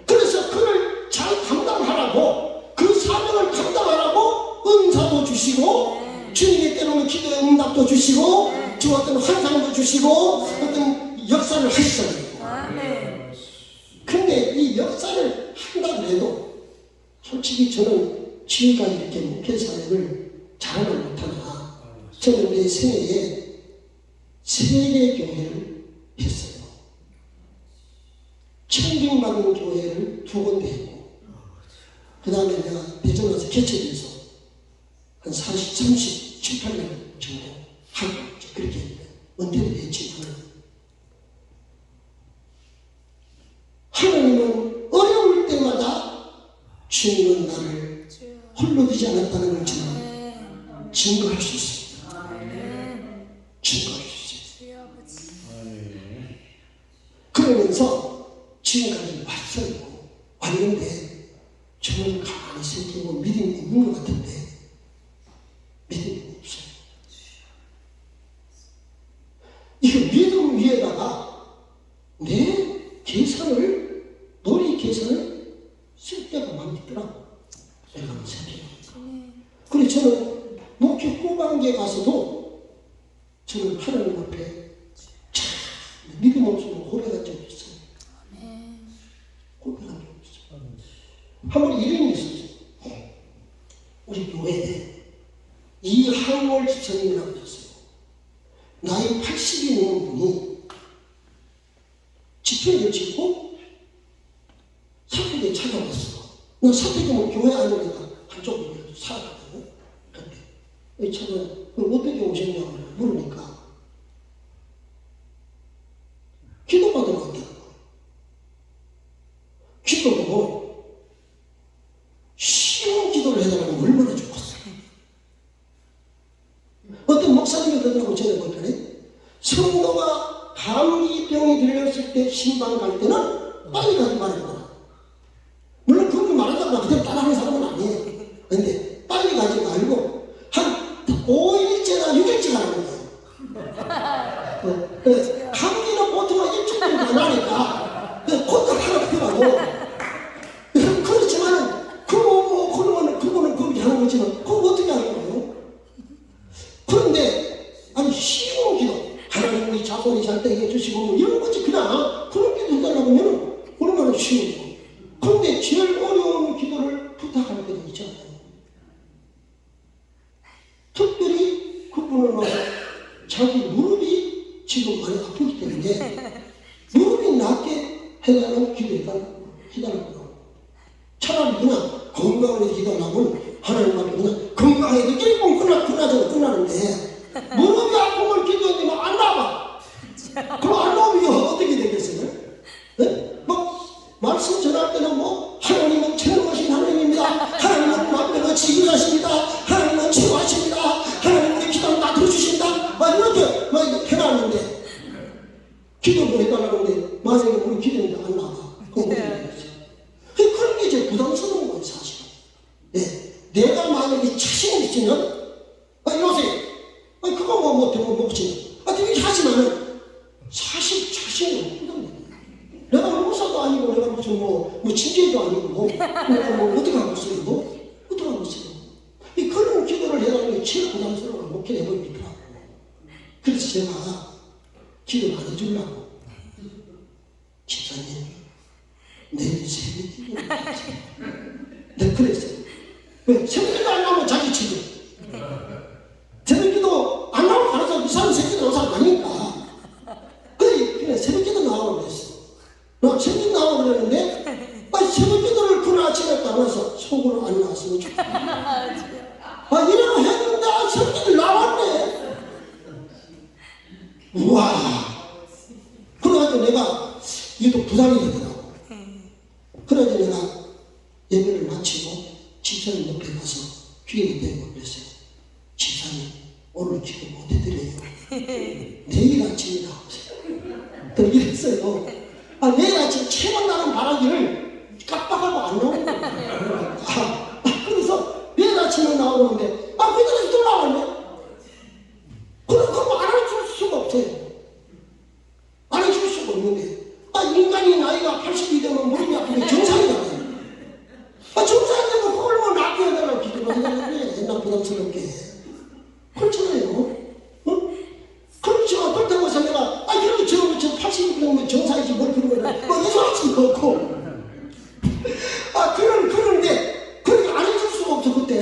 그래서 그를 잘 감당하라고 그 사명을 감당하라고 은사도 주시고 주님이 때로는 기도의 응답도 주시고 주 어떤 환상도 주시고 어떤 역사를 하시잖아요. 근데 이 역사를 한다고 해도 솔직히 저는 지금까지 이렇게 목회사역을 잘하는 못하나 저는 내 생애에 3개 교회를 했어요. 청빙받는 교회를 2군데 했고 그 다음에 내가 대전 와서 개척해서 한 37, 8년 정도 하고 그렇게 했는데 은퇴를 했지만 하나님은 어려울 때마다 주님은 나를 홀로 두지 않았다는 걸 저는 증거할 수 있습니다. 증거할 수 있어요. 그러면서 지금까지 왔는데 저는 가만히 생기고 믿음이 있는 것 같은데 믿음이 없어요. 이거 믿음 위에다가 내 계산을 머리 계산을 쓸 때가 많이 있더라고. 내가 생각해요. 그래서 저는 목회 후반기에 가서도 저는 하나님 앞에 믿음 없으면 고백한 적이 있어요. 고백한 적이 있어요. 한 번 이름이 있었어요. 우리 교회에 이항월 집사님이라고 있었어요. 나이 80이 넘은 분이 집회를 짓고 사택에 찾아왔어. 나 사택이면 교회 아니니까 한쪽으로 살아가거든요. 근데 이 차는 어떻게 오셨냐고 물으니까 기도받으러 왔다는 거예요. 기도로 쉬운 기도를 해달라면 얼마나 좋겠어요. 어떤 목사님이 그러더라고 전에 보니까 성도가 감기병이 들렸을 때 신방 갈 때는 빨리 가지 말아라. 물론 그렇게 말한다고 그대로 따라하는 사람은 아니에요. 근데 빨리 가지 말고 한 5일째나 6일째 가라는 거예요. 감기는 보통 일주일 정도 안 하니까 곧다 하라고. 그렇지만 그거는 그렇게 하는 거지만 그거 어떻게 하는 거예요? 그런데 아니 쉬운 기도 하나님 우리 자손이 잘 되게 해주시고 뭐 이런 거지 그냥 그런 기도 해달라고 하면 얼마나 쉬운 거. 그런데 제일 어려운 기도를 부탁할 때도 있잖아요. 특별히 그분을 와서 자기 무릎이 지금 많이 아프기 때문에 무릎이 낫게 해달라고 기도해달라고 차라리 그냥 건강을 기도하려면 하나님 앞에 그냥 건강해도 1분 끝나는데 무릎이 아픈 걸 기도했는데 안 나와. 그럼 안 나오면 이거 어떻게 되겠어요? 네? 말씀 전할 때는 하나님은 최고하신 하나님입니다. 하나님은 마음대로 지구하십니다. 하나님은 최고하십니다. 하나님은 우리 기도를 다 들어주신다. 이렇게 해놨는데 기도를 해달라고 하는데 만약에 우리 기도했는데 안 나와. 그럼 어떻게 되겠어요? 그런 게 이제 부담스러운 거예요, 사실은. 네. 내가 만약에 자신이 있으면 이러세요. 그거 되면 먹지. 되게 하지만은 사실 자신이 없거든요. 내가 목사도 아니고 내가 무슨 친지도 아니고 내가 어떻게 하고 있어요? 어떻게 하고 있어요? 그런 기도를 해가는 게 제일 부담스러운 목회를 해버리더라고. 그래서 제가 기도를 안 해주려고 집사님 내일 새벽 기도를 해주세요. 내가 그랬어요. 왜? 새벽기도 안 나오면 자기 치료. 새벽기도 안 나오면 알아서 이 사람 새벽기도 나온 사람 아니니까. 그래 새벽기도 나오라고 그랬어. 나 새벽기도 나오라고 그랬는데 새벽기도를 그날 아침에 따라서 속으로 안 나왔으면 좋겠다. 이러고 했는데 새벽기도 나왔네. 우와. 그래가지고 내가 이게 또 부담이 되더라고. 그래가지고 내가 예배를 마치고 집사님 옆에 가서 귀에 대고 그랬어요. 집사님 오늘 기도 못 해드려요. 내일 아침이다. 또 이랬어요. 내일 아침 최고 나는 바라기를 깜빡하고 안 나오는 거예요. 그래서 내일 아침에 나오는데 그대로 또 나왔네. 그럼 안 해줄 수가 없어요. 안 해줄 수가 없는데 인간이 나이가 80이 되면 무릎이 아프면 정상이잖아요. 정상인데 그걸 놔둬야되라고 기도를 해달라고 옛날 부담스럽게. 그렇잖아요. 그렇죠. 그렇다고 해서 내가 그래도 저 80이면 정상이지 뭘 그러면 예술할 수가 없고. 그런데 그렇게 안 해줄 수가 없어 그때.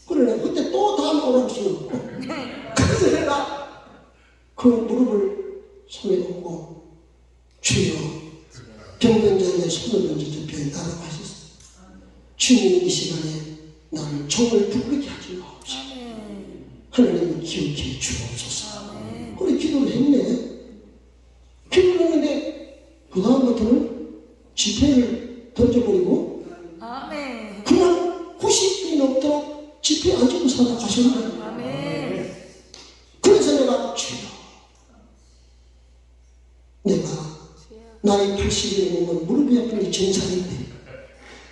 그러네. 그때 또 다음에 오라고 수는 없고. 그래서 내가 그 무릎을 손에 얹고 주여 병변자에게 손을 얹어 접혀 나아가셨어. 주님 이 시간에 나를 정을 부르게 하지 마옵시고 하나님은 기억해 주옵소서. 그래 기도를 했네. 기도를 했는데 그 다음부터는 지폐를 던져버리고 그냥 90이 넘도록 지폐 안 주고 살아 가셨네. 그래서 내가 주여 내가 나이 80이 넘으면 무릎이 아픈 게 정상인데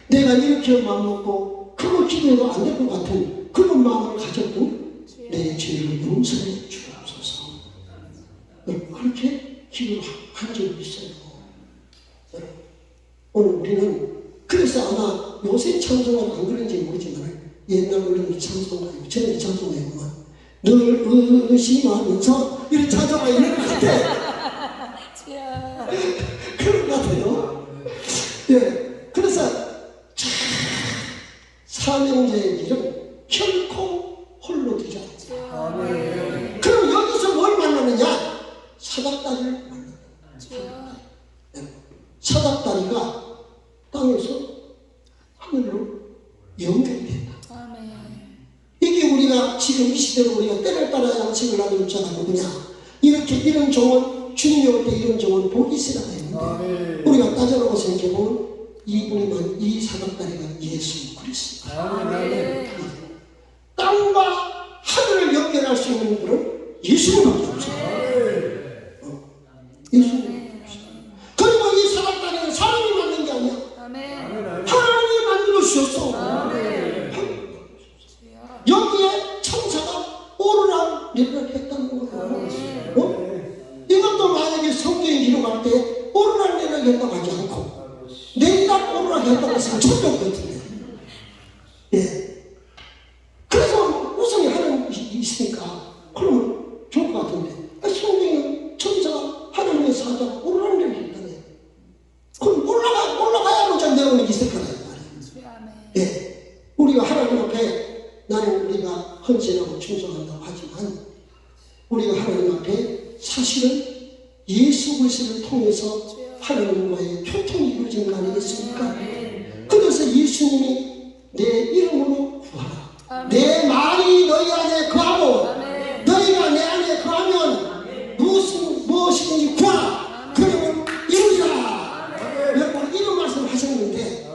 내가 이렇게 마음먹고 그거 기도해도 안 될 것 같은 그런 마음을 가졌던 내 죄를 용서해 주옵소서. 그렇게 기도를 한 적이 있어요. 오늘 우리는 그래서 아마 요새 찬송은 안 그런지 모르지만 옛날 우리는 찬송가요. 저는 찬송가요. 늘 의심하면서 이런 찬송가 있는 것 같아. 그런 것 같아요. 예. 그래서 사명자의 길은 결코 홀로 되지 않습니다. 그럼 여기서 뭘 만나느냐? 사닥다리를 만난다. 사닥다리가 땅에서 하늘로 연결된다. 이게 우리가 지금 이 시대로 우리가 때를 따라 양식을 나누는 자가 누구냐? 이렇게 이런 종은 주님이 올 때 이런 종은 복이 있으라 했는데 우리가 따져보고 생각해보면 이분이만 이 사닥다리가 예수 그리스도. 땅과 하늘을 연결할 수 있는 분은 예수님밖에 없어요. 예수님. 그리고 이 사닥다리는 사람이 만든 게 아니야. 하나님이 만들어 주셨어. 여기에 천사가 오르락 내리락 했다는 거예요. 이것도 만약에 성경에 기록할 때 오르락 내리락 했다고 하지 않고 내리락 오르락 했다고 했으면 천국 같은데. 예. 그래서 우성이 하나님이 있으니까 그러면 좋을 것 같은데 성경은 천사가 하나님의 사자가 오르락 내리락 했다네. 그럼 올라가야 좀 내려오는 게 있을 거란 말이에요. 예. 우리가 하나님 앞에 나는 우리가 헌신하고 충성한다고 하지만 우리가 하나님 앞에 사실은 예수 그리스도를 통해서 하나님과의 소통이 이루어지는 거 아니겠습니까? 그래서 예수님이 내 이름으로 구하라. 내 말이 너희 안에 거하고 너희가 내 안에 거하면 무엇이든지 구하라. 그러면 이루리라. 여러분 이런 말씀을 하셨는데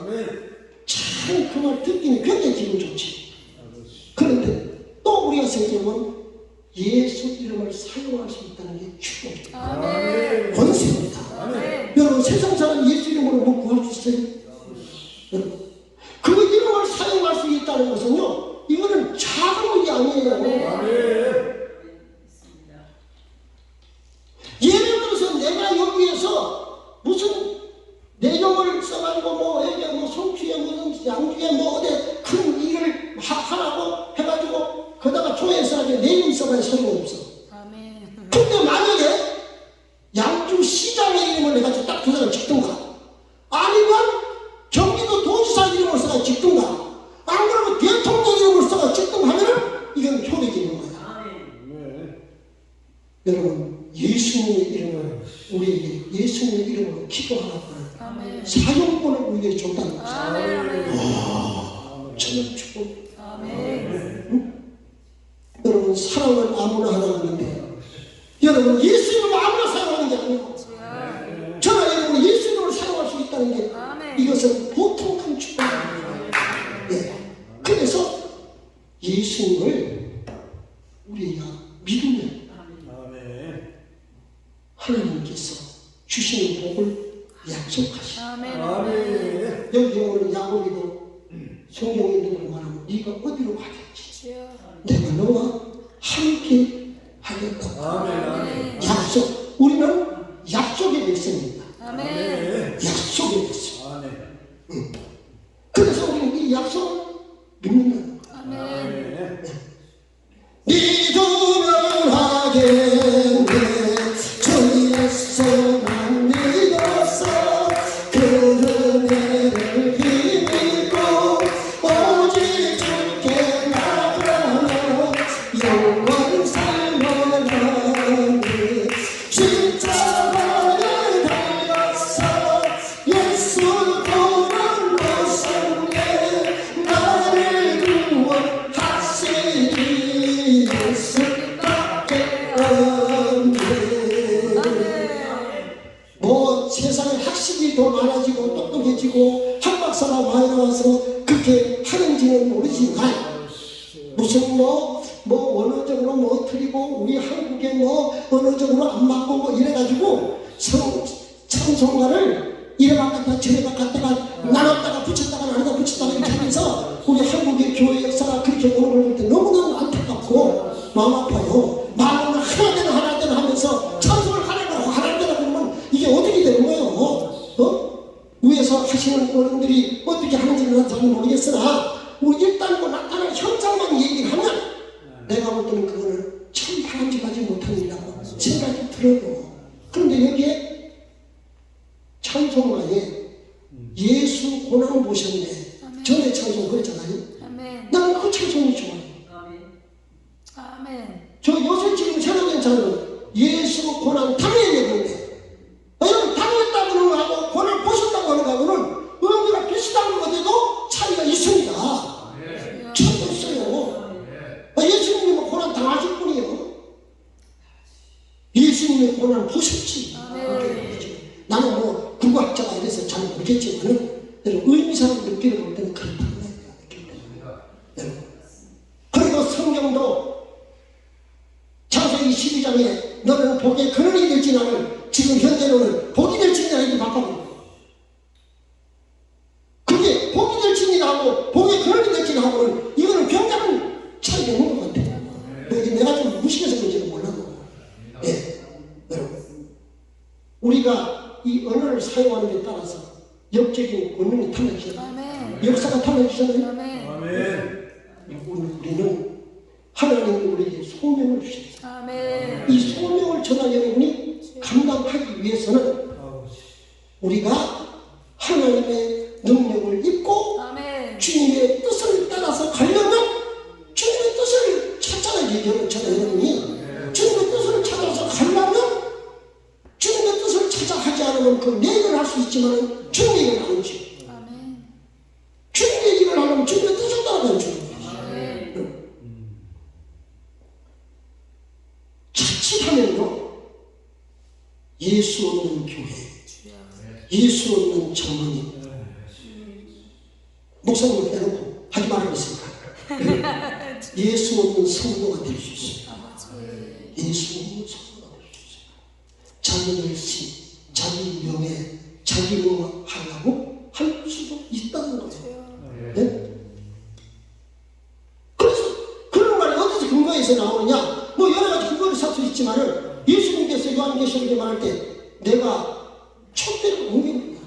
참 그 말 듣기는 굉장히 기분 좋지. 그런데 또 우리가 생각하면 예수 이름을 사용할 수 있다는 게 축복입니다. 권세입니다. 여러분 세상 사람 예수 이름으로 뭐 구할 수 있어요? 여러분 그 이름을 사용할 수 있다는 것은요, 이거는 작은 일이 아니에요. 예를 들어서 내가 여기에서 무슨 내용을 써가지고 뭐 성취에 무슨 양주에 뭐 어디 큰 일을 하라고 해가지고 거다가 조회해서 내 이름 써봐야 소용없어. 근데 만약에 양주 시장의 이름을 내가 딱 두 사람 찍든가 아니면 경기도 도지사 이름을 써가 찍든가 안 그러면 대통령 이름을 써가 찍든가 하면은 이건 효력이 있는 거야. 여러분 예수님의 이름을 우리에게 예수님의 이름으로 기도하라고 사용권을 우리에게 줬다는 거죠. 저는 축복. 여러분 사랑을 아무나 하라는데 여러분 예수 이름을 아무나 사용하는 게 아니에요. 저는 여러분 예수 이름을 사용할 수 있다는 게 이것은 보통 큰 축복입니다. 그래서 예수님을 우리가 믿으면 하나님께서 주시는 복을 약속하시오. 여기 오늘 야곱이도 성경에 있는 걸 말하면 네가 어디로 가겠지? 내가 너와 함께 하겠다. 약속. 우리는 약속의 백성입니다. 약속의 백성. 그래서 우리는 이 약속을 믿는다는 거예요. 믿으면 하겠네. 주 예수만 믿었어. 그 은혜를 힘입고 오직 주께 나가며 영원 살아가네. 십자가에 달려서 예수 보는 모습에 나를 구원하시니 예수밖에 없네. 뭐 세상에 학식이 더 많아지고 똑똑해지고 학박사가 많이 나와서 그렇게 하는지는 모르지만 무슨 뭐 언어적으로 뭐 틀리고 우리 한국에 뭐 언어적으로 안 맞고 뭐 이래가지고 찬송가를 이래 바꿨다 저래 바꿨다가 나눴다가 붙였다가 나누다 붙였다가 이렇게 하면서 우리 한국의 교회 역사가 그렇게 오는 걸 볼 때 너무너무 안타깝고 마음 아파요. 마음은 하나되나 하면서 찬송을 하나되나 그러면 이게 어떻게 되는 거예요? 위에서 하시는 어른들이 어떻게 하는지는 잘 모르겠으나 일단 뭐 나타나는 현장만 얘기를 하면 내가 볼 때는 그거는 참 바람직하지 못한 일이라고 생각이 들어요. 그런데 여기에 찬송가에 예수 고난 보셨네. 전에 찬송 그랬잖아요. 나는 그 찬송이 좋아요. 저 요새 지금 새로 된 찬송 예수 고난 당연했는데 여러분 당했다고 하는 거하고 고난 보셨다고 하는 거하고는 의미가 비슷한 것에도 차이가 있습니다. 차이가 있어요. 예수님은 고난 당하실 분이에요. 예수님의 고난 보셨지. 나는 뭐 국어학자가 이래서 잘 모르겠지만 의미상으로 느끼는 볼 때는 그렇다는 거예요. 그리고 성경도 창세기 12장에 너는 복의 근원이 될지나는 지금 현재로는 복이 될지니라 이렇게 바꿔버려요. 그게 복이 될지니라 하고 복의 근원이 될지니라 하고는 이거는 굉장한 차이가 있는 것 같아요. 내가 좀 무식해서 그런지는 몰라도 여러분 우리가 이 언어를 사용하는 데 따라서 역적인 권능이 달라지잖아요. 역사가 달라지잖아요. 오늘 우리는 하나님이 우리에게 소명을 주셨어요. 이 소명을 전하 여러분이 감당하기 위해서는 우리가 하나님의 능력을 입고 주님의 뜻을 따라서 가려면 주님의 뜻을 예수 없는 교회, 예수 없는 전문이 목사님을 빼놓고 하지 말았으니까 예수 없는 성도가 될 수 있습니다. 예수 없는 성도가 될 수 있습니다. 자기 열심, 자기 명예, 자기 뭐 하려고 할 수도 있다는 거예요. 네? 그래서 그런 말이 어디서 근거에서 나오느냐? 뭐 여러 가지 근거를 살 수 있지만은 예수님께서 요한계시록에 말할 때 내가 촛대를 옮깁니다.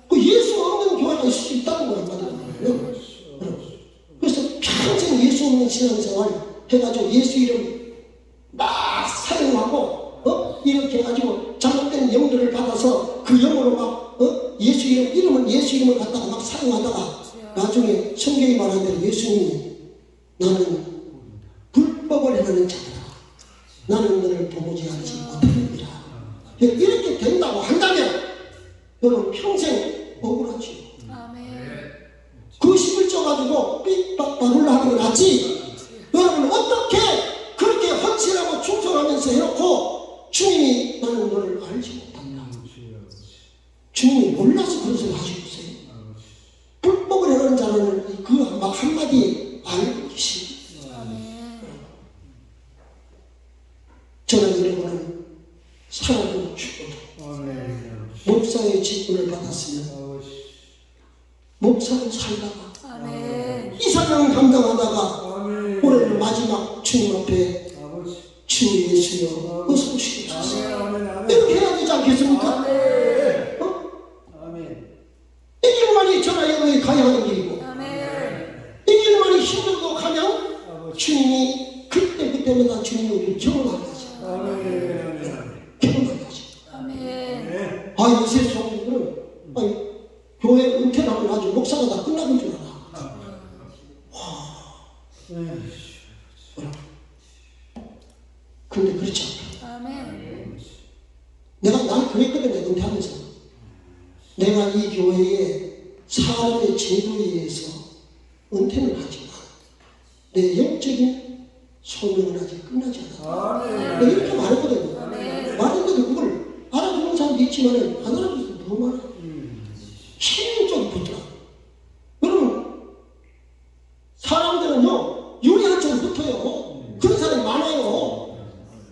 그 예수 없는 교회가 있을 수 있다는 거예요. 그래서 평생 예수 없는 신앙생활 해가지고 예수 이름 막 사용하고 이렇게 해가지고 잘못된 영들을 받아서 그 영으로 막 예수 이름을 갖다가 막 사용하다가 나중에 성경이 말하는 대로 예수님이 나는 불법을 행하는 자다. 나는 너를 보고지 않지 못하느니라. 이렇게 된다고 한다면 너는 평생 억울하지. 그 11조 가지고 삑박박을 하는 게 낫지. 여러분 어떻게 그렇게 헌신하고 충성하면서 해놓고 주님이 나는 너를 알지 못한다. 주님이 몰라서 그런 소리 하시고 있어요. 불법을 행하는 자는 그 막 한마디 알고 계십니다. 저는 여러분은 살아도 죽어도 목사의 직분을 받았으면 목사로 살다가 이사명 감당하다가 올해는 마지막 주님 앞에 주 예수여 어서 오시옵소서 이렇게 해야 되지 않겠습니까? 이 길만이 저나 여러분이 가야 하는 길이고 이 길만이 힘들고 가면 주님이 그때마다 주님이 우리를 경험하게 하죠. 경험하게 하죠. 요새 성도들은 교회 은퇴하고 나중에 목사가 다 끝나는 줄 알아. 근데 그렇지 않다. 난 그랬거든. 내가 은퇴하면서 내가 이 교회의 사업의 제도에 의해서 은퇴는 하지만 내 영적인 소명은 아직 끝나지 않았다. 내가 이렇게 말했거든요. 말했는데도 그걸 알아주는 사람도 있지만 안 알아주는 사람도 너무 많아. 힘이 좀 붙더라. 여러분 사람들은요 유리한 쪽으로 붙어요. 그런 사람이 많아요.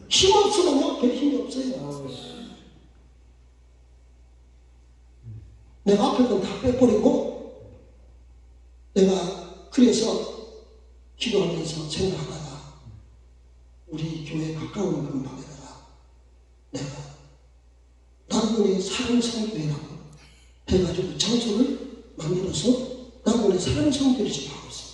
힘 없으면요 별 힘이 없어요. 내가 앞에 건 다 빼버리고 내가 그래서 기도하면서 생각하다가 우리 교회 가까운 근방에다가 내가 나그네 사랑성교회라고 해가지고 장소를 만들어서 나그네 사랑성교회를 지금 하고 있습니다.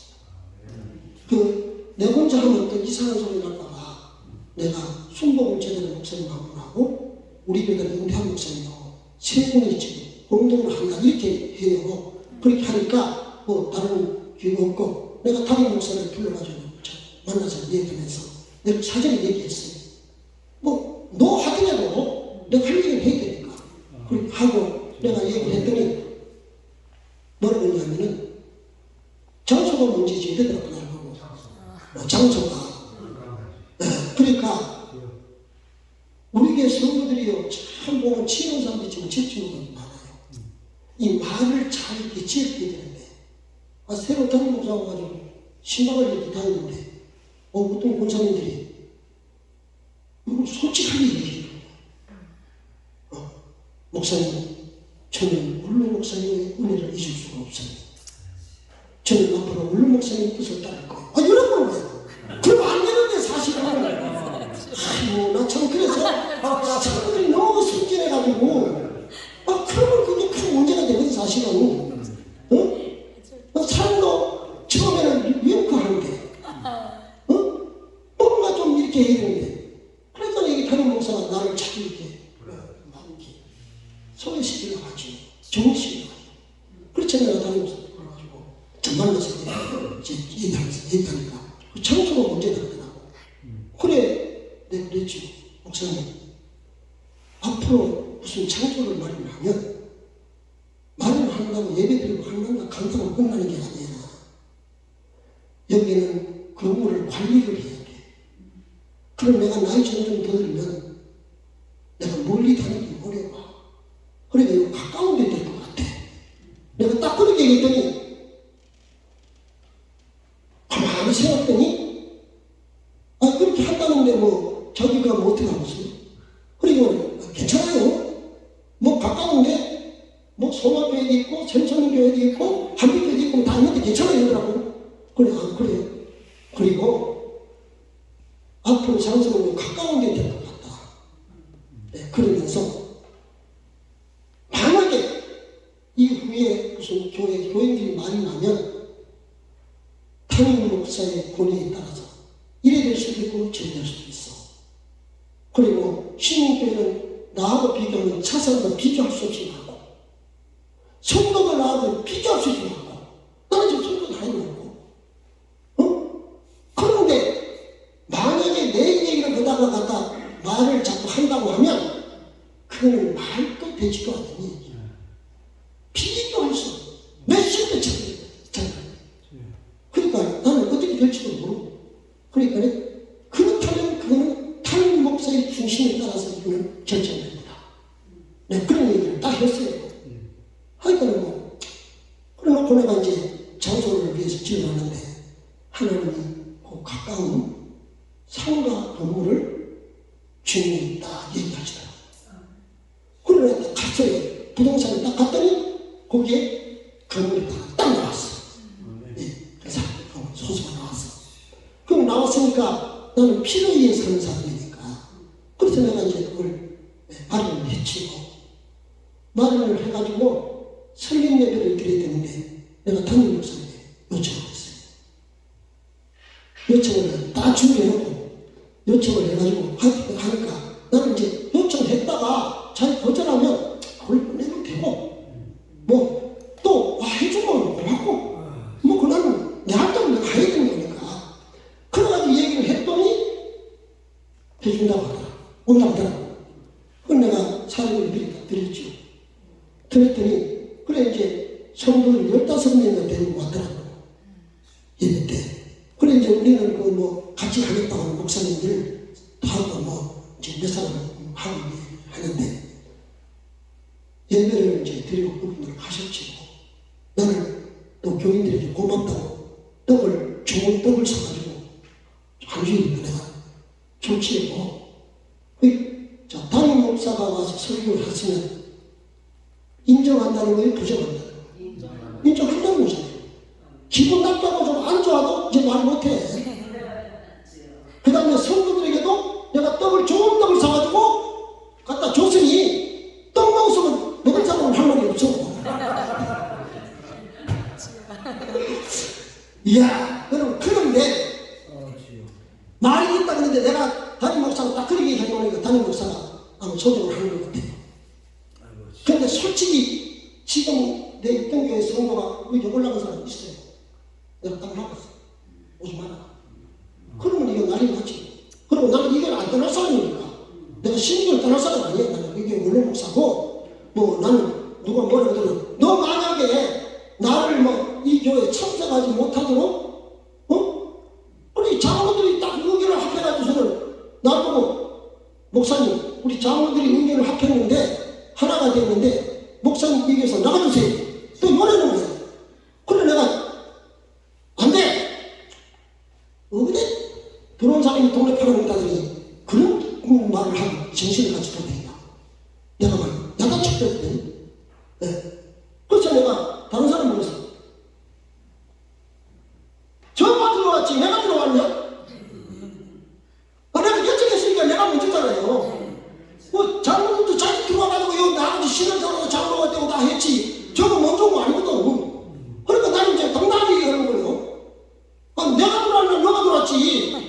내 혼자 하면 또 이상한 소리 날까봐 내가 순복음 제대로 목사님 하고 우리 교회는 은퇴한 목사님하고 세 분이 지금 공동으로 한다 이렇게 해요. 그렇게 하니까 뭐 다른 교회가 없고 내가 다른 목사를 불러가지고 만나서 얘기하면서 내가 사전에 얘기했어요. 뭐 너 하더라도 내가 할 얘기를 해야 되니까 그렇게 하고 내가 얘기를 했더니 뭐라고 했냐면은 장소가 문제지 이러더라고 나를 보고 장소가 그러니까 우리 교회 성도들이요 참 보면 치는 사람들이 지금 집중력이 많아요. 이 말을 잘 이렇게 지어야 되는데 새로 담임 목사 와가지고 신방을 이렇게 다녔는데 어떤 권사님들이 이걸 솔직하게 얘기해요. 목사님 저는 물론 목사님의 은혜를 잊을 수가 없어요. 저는 앞으로 물론 목사님 뜻을 따를 거예요. 이런 거예요. 그러면 안 되는데 사실은 나 참 그래서 친구들이 너무 순진해가지고 그러면 그게 큰 문제가 되거든 사실은. 사람도 처음에는 윙크하는데 뭔가 좀 이렇게 해야 되는데 그러니까 이 담임 목사가 나를 자꾸 이렇게 소개시키려고 하지 정시키려고 하지. 그렇지 내가 담임 목사 그래가지고 만나서 얘기하니까 그 장소가 문제가 되더라고. 그래 내가 그랬지 목사님 앞으로 무슨 장소를 마련하면 마련한다고 예배드리고 한다고 간다고 끝나는 게 아니야. 여기는 건물을 관리를 해야 돼. 그럼 내가 나이 점점 더 들면 내가 멀리 다니고 세웠더니 그렇게 한다는데 뭐 자기가 뭐 어떻게 하겠어요? 그리고 괜찮아요. 뭐 가까운데 뭐 소마교회도 있고 생천교회도 있고 한빛교회도 있고 다 있는데 괜찮아요 이러더라고. 그래 그래요. 그리고 앞으로 장소는 가까운 데 될 것 같다. 네, 그러면서 만약에 이후에 무슨 교인들이 많이 나면 담임 목사의 권위에 따라서 이래 될 수도 있고 저래 될 수도 있어. 그리고 시민교회는 나하고 비교하면 차선과 비교할 수 없이 많고 성도가 나하고 비교할 수 없이 많고 나는 지금 성도도 많이 많고 그런데 만약에 내 얘기를 그다가 갖다 말을 자꾸 한다고 하면 그거는 말도 되지도 않는 얘기야. 비교할 수 없어. 몇십 배 차이. 그러니까 나는 어떻게 될지도 모르고 그러니까 그렇다면 그거는 담임 목사의 중심에 따라서 이거는 결정됩니다. 네, 그런 얘기를 딱 했어요. 하여튼 뭐 그래놓고 내가 이제 장소를 위해서 지어놨는데 하나님이 그 가까운 상가 건물을 주인이 딱 얘기하시더라고요. 그러나 갔어요. 부동산을 딱 갔더니 거기에 건물이 딱 나왔어. 네, 그래서 소수가 나왔어. 그럼 나왔으니까 나는 필요에 사는 사람이니까 그래서 내가 이제 그걸 마련을 했지요. 마련을 해가지고 설립 예배를 드려야 되는데 내가 담임 목사님께 요청을 했어요. 요청을 다 준비해놓고 요청을 해가지고 하니까 나는 이제 요청했다가 잘 거절하면 그걸 끝내면 되고 뭐 또 해주면 고맙고 뭐 그날은 내 활동을 내가 해야 되는 거니까 그래가지고 얘기를 했더니 해준다고 하더라. 온다고 하더라. 그걸 내가 사례를 드렸죠. 그랬더니 그래 이제 성도를 15명이나 데리고 왔더라고요. 예배 때. 그래 이제 우리는 그 뭐 같이 하겠다고 하는 목사님들 다 하고 뭐 이제 몇 사람 하고 하는데 예배를 이제 드리고 그분들 가셨지. 나는 또 교인들에게 고맙다고 좋은 떡을 사가지고 한 주일이면 내가 조치했고 담임 목사가 와서 설교를 했으면 인정한다는 거예요? 부정한다는 거예요? 인정한다는 거잖아요. 기분 나쁘고 좀 안 좋아도 이제 말 못해. 그 다음에 성도들에게도 내가 좋은 떡을 사가지고 갖다 줬으니 떡 먹었으면 먹은 사람은 할 말이 없어. 이야, 여러분, 그런데 말이 있다 그러는데 내가 담임 목사가 딱 그렇게 해놓으니까 담임 목사가 아마 소정을 하는 것 같아요. 그런데 솔직히 지금 내 있던 교회 성도가 여기 올라간 사람 있어요. 내가 딱 나갔어. 오지 마라. 그러면 이거 난리 났지. 그리고 나는 이걸 안 떠날 사람이니까. 내가 신경을 떠날 사람 아니야. 나는 이게 원래 목사고, 뭐 나는 누가 뭐라고 하더라도 너 만약에 나를 뭐 이 교회에 참석하지 못하도록, 우리 장로들이 딱 의견을 합해가지고서는 나보고 목사님, 우리 장로들이 의견을 합했는데 하나가 됐는데 목사님 얘기해서 나가주세요. 또 뭐라는 거야. 그래 내가 안 돼. 그래? 들어온 사람이 동네 팔아먹다더니 그런 말을 하고 정신을 갖지 못했다. 내가 막 야단쳤거든. 네. 그래서 내가 다른 사람 보면서 저가 들어왔지 내가 들어왔냐? 내가 결정했으니까 내가 먼저잖아요. 뭐 장로들도 자기 들어와가지고 여기 나머지 신앙적으로 장로가 되고 다 했지. 저거 먼저 온 거 아니거든. 그러니까 나는 이제 당당하게 얘기하는 거예요. 내가 들어왔냐 너가 들어왔지.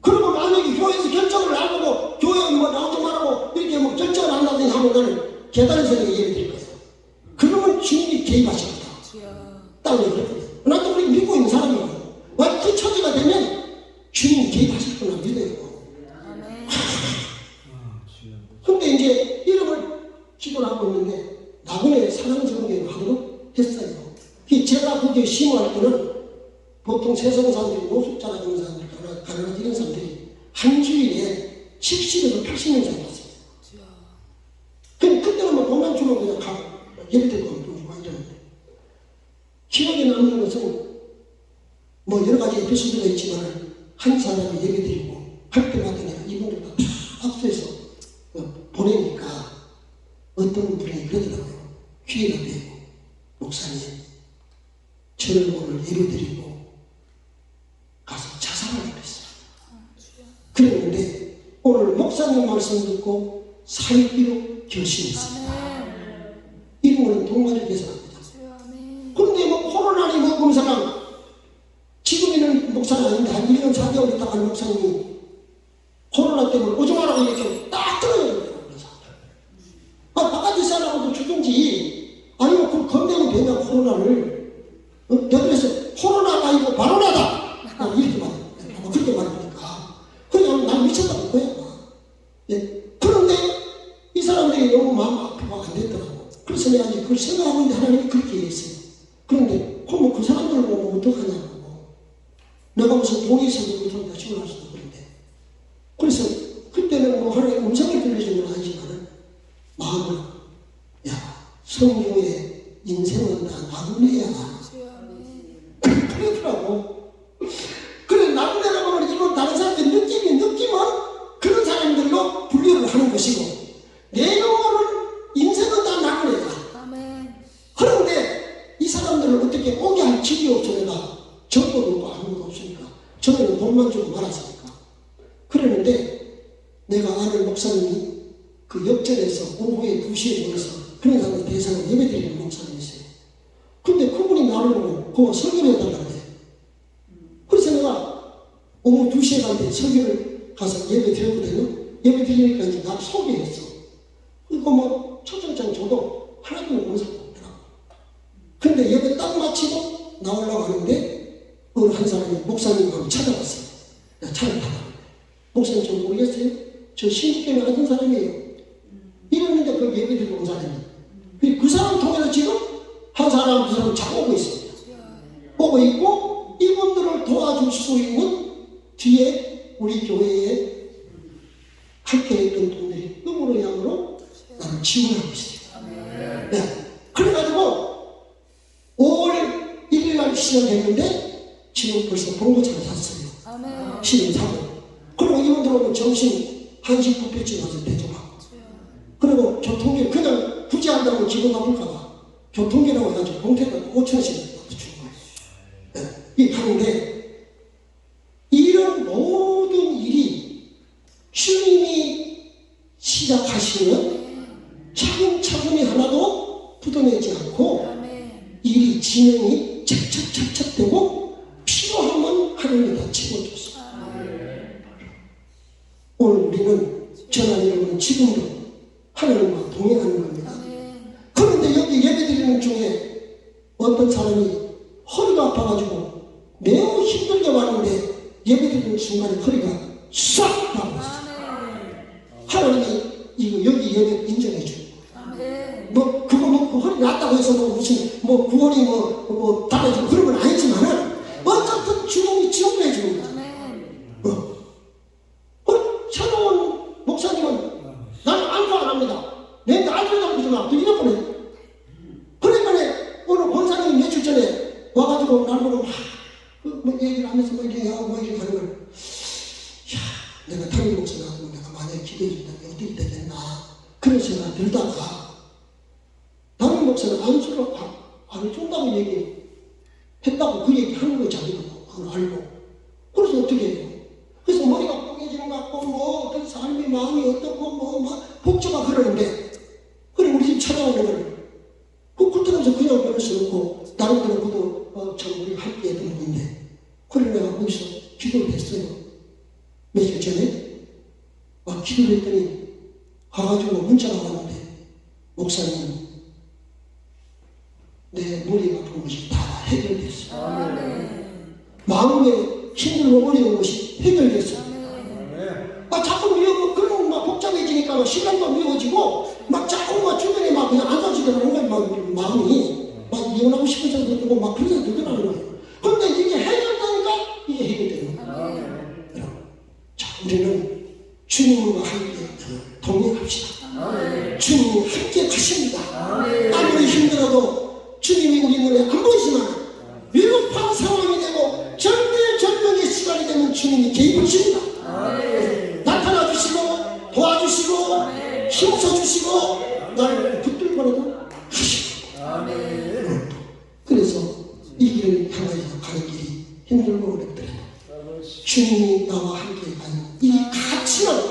그리고 만약에 교회에서 결정을 안 하고 교회 뭐 나오지 말라고 이렇게 뭐 결정을 안 하더니 하면 나는 계단에서 내가 예배 드릴 거예요. 그러면 주님이 개입하십니다. 딱 그랬거든. 나도 그렇게 믿고 있는 사람이고 그 처지가 되면 주님이 개입하실 거나 믿어요. 근데 이제 이름을 기도를 하고 있는데 나중에 사랑정교회를 하도록 했어요. 제가 거기에 심호할 때는 보통 세상사람들이 노숙자나 이런 사람들 가난한 이런 사람들이 한 주일에 70에서 80명 정도 왔어요. 그때는 뭐 돈만 주면 그냥 가고 예를 들고 돈 주고 이러는데 기억에 남는 것은 뭐 여러 가지 에피소드가 있지만 한 사람이 예배드리고 할 때마다 내가 이분들 다 합수해서 보내니까 어떤 분이 그러더라고요. 기회가 되고 목사님 저를 오늘 예배드리고 가서 자살하려고 했어요. 그랬는데 오늘 목사님 말씀 듣고 살기로 결심했습니다. 이름은 동마를 계산합니다. 그런데 뭐 코로나니 뭐 그런 사람 지금에는 목사가 아닌데 한 1년 4개월 있다가 목사님이 코로나 때문에 오종하라고 이렇게 딱 떨어져요. 바깥에 사람하고도 주든지 아니면 그 건대면 되냐 코로나를 그래서 코로나가 아니고 바로나다 이렇게 말해요. 그렇게 말하니까 그냥 난 미쳤다고 거야. 예. 그런데 이 사람들이 너무 마음 아프고 안 됐더라고. 그래서 내가 이제 그걸 생각하는데 하나님이 그렇게 했어요. 그런데 그럼 그 사람들을 보면 어떡하냐고. 내가 무슨 동의 있어도 좀 다 지원할 수도 없는데. 그래서 그때는 뭐 하나님 음성을 들려주는 건 아니지만 마음을 야 성경의 인생은 다 나그네야. 그러더라고. 그래 나그네라고 하면 이건 다른 사람들 느낌은 그런 사람들로 분류를 하는 것이고 내 영혼은 인생은 다 나그네야. 그런데 이 사람들을 어떻게 오게 할 길이 없어. 내가 정보도 없고 아무것도 없으니까 저는 돈만 주고 말았으니까. 그러는데 내가 아는 목사님이 그 역전에서 오후에 2시에 모여서 그런 사람의 대상을 예배드리는 목사님이 있어요. 근데 그분이 나를 보고 그거 설교를 해달라고 해. 그래서 내가 오후 2시에 갔는데 설교를 가서 예배 드렸거든요. 예배 드리니까 이제 나를 소개했어. 그거 뭐 초청장 줘도 하나도 원사가 없더라고. 근데 예배 딱 마치고 나오려고 하는데 어느 한 사람이 목사님하고 찾아왔어요. 내가 차를 타고 목사님 저 모르겠어요? 저 신주교회 같은 사람이에요. 이랬는데 그 예배 드리고 온 사람이 그 사람 통해서 지금 한 사람 두 사람 자꾸 오고 있습니다. 오고 있고 이분들을 도와줄 수 있는 뒤에 우리 교회에 함께 했던 분들이 음으로 양으로 나를 지원하고 있어요. 네. 그래가지고 5월 1일 날 시작했는데 지금 벌써 봉고차를 샀어요. 시름 사고. 그리고 이분들 오면 점심 1시 뷔페집 가서 대접하고. 그리고 교통비 그냥 굳이 한다고 기분 나쁠까봐 교통비라고 해가지고 봉태가 5,000원씩 주는 거예요. 네. 이 하는데 이런 모든 일이 주님이 시작하시면 차근차근히 하나도 굳어내지 않고 일이 진행이 착착착착 되고 필요하면 하나님이 다 채워줬어. 오늘 우리는 저나 여러분은 지금도 하나님과 동행하는 겁니다. 그런데 여기 예배드리는 중에 어떤 사람이 허리가 아파가지고 매우 힘들게 왔는데 예배드리는 순간에 허리가 싹 나왔어요. 하나님이 이거 여기 예배 인정해 주는 거예요. 뭐 그거 뭐 그 허리 났다고 해서 뭐 무슨 뭐 구원이 뭐 달라지고 그런 건 아니지만은 어쨌든 주님이 지원해 주는 거예요. 새로운 목사님은 나는 안고 안 합니다. 내한테 알려달라고 그러지 마. 또 이럴 뻔해. 그러니까 오늘 권사님이 며칠 전에 와가지고 나를 보고 뭐 얘기를 하면서 뭐 이렇게 하고 뭐 이렇게 하는 걸 야 내가 담임 목사 나가고 내가 만약에 기도해 준다면 어떻게 되겠나 그런 생각이 들다가 담임 목사는 안수를 안 준다고 얘기했다고 그 얘기 하는 거 자기가 그걸 알고 그래서 어떻게 해요? 그래서 머리가 뻥해지는 것 같고 뭐 어떤 삶의 마음이 어떻고 뭐 막 복잡하고 그러는데 그래 우리 집 찾아오는 걸 그 그때면서 그냥 보낼 수 없고 나름대로 그도 참 우리가 함께 했던 건데 그래 내가 거기서 기도를 했어요. 며칠 전에 기도를 했더니 가가지고 문자가 왔는데 목사님 내 머리가 아픈 것이 다 해결됐어요. 마음에 힘들고 어려운 것이 해결됐어요. 자꾸 미워, 그러면 막 복잡해지니까 막 시간도 미워지고, 막 자꾸 막 주변에 막 그냥 앉아지더라는 거예요. 막 마음이. 막 이혼하고 싶은 생각도 들고 막 그런 생각이 들더라는 거예요. 그런데 이게 해결되니까 이게 해결되는 거예요. 자, 우리는 주님과 함께 동행합시다. 주님이 함께 가십니다. 아무리 힘들어도 주님이 우리 눈에 안 보이지만 위급한 상황이 되고 주님이 개입하십니다. 나타나 주시고 도와주시고 힘써 주시고 나를 붙들고라도 하시고. 그래서 이 길을 향해서 가는 길이 힘들고 어렵더라도 주님이 나와 함께 가는 이 가치는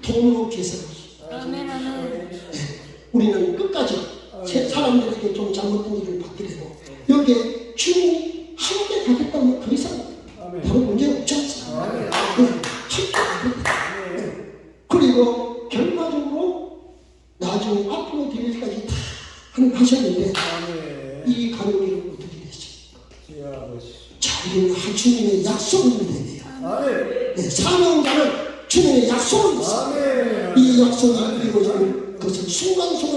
동로 개선하시고 우리는 끝까지 사람들에게 좀 잘못된 일을 받더라도 여기에 주님이 함께 가겠다면 그 이상 바로 문제 없지 않습니까? 그리고 결과적으로 나중에 앞으로 뒤에까지 다 하셨는데 이 가는 길은 어떻게 되십니까? 자, 우리는 한 주님의 약속을 믿어야 돼요. 네, 사명자는 주님의 약속을 믿습니다. 이 약속을 이루어지는 것은 순간순간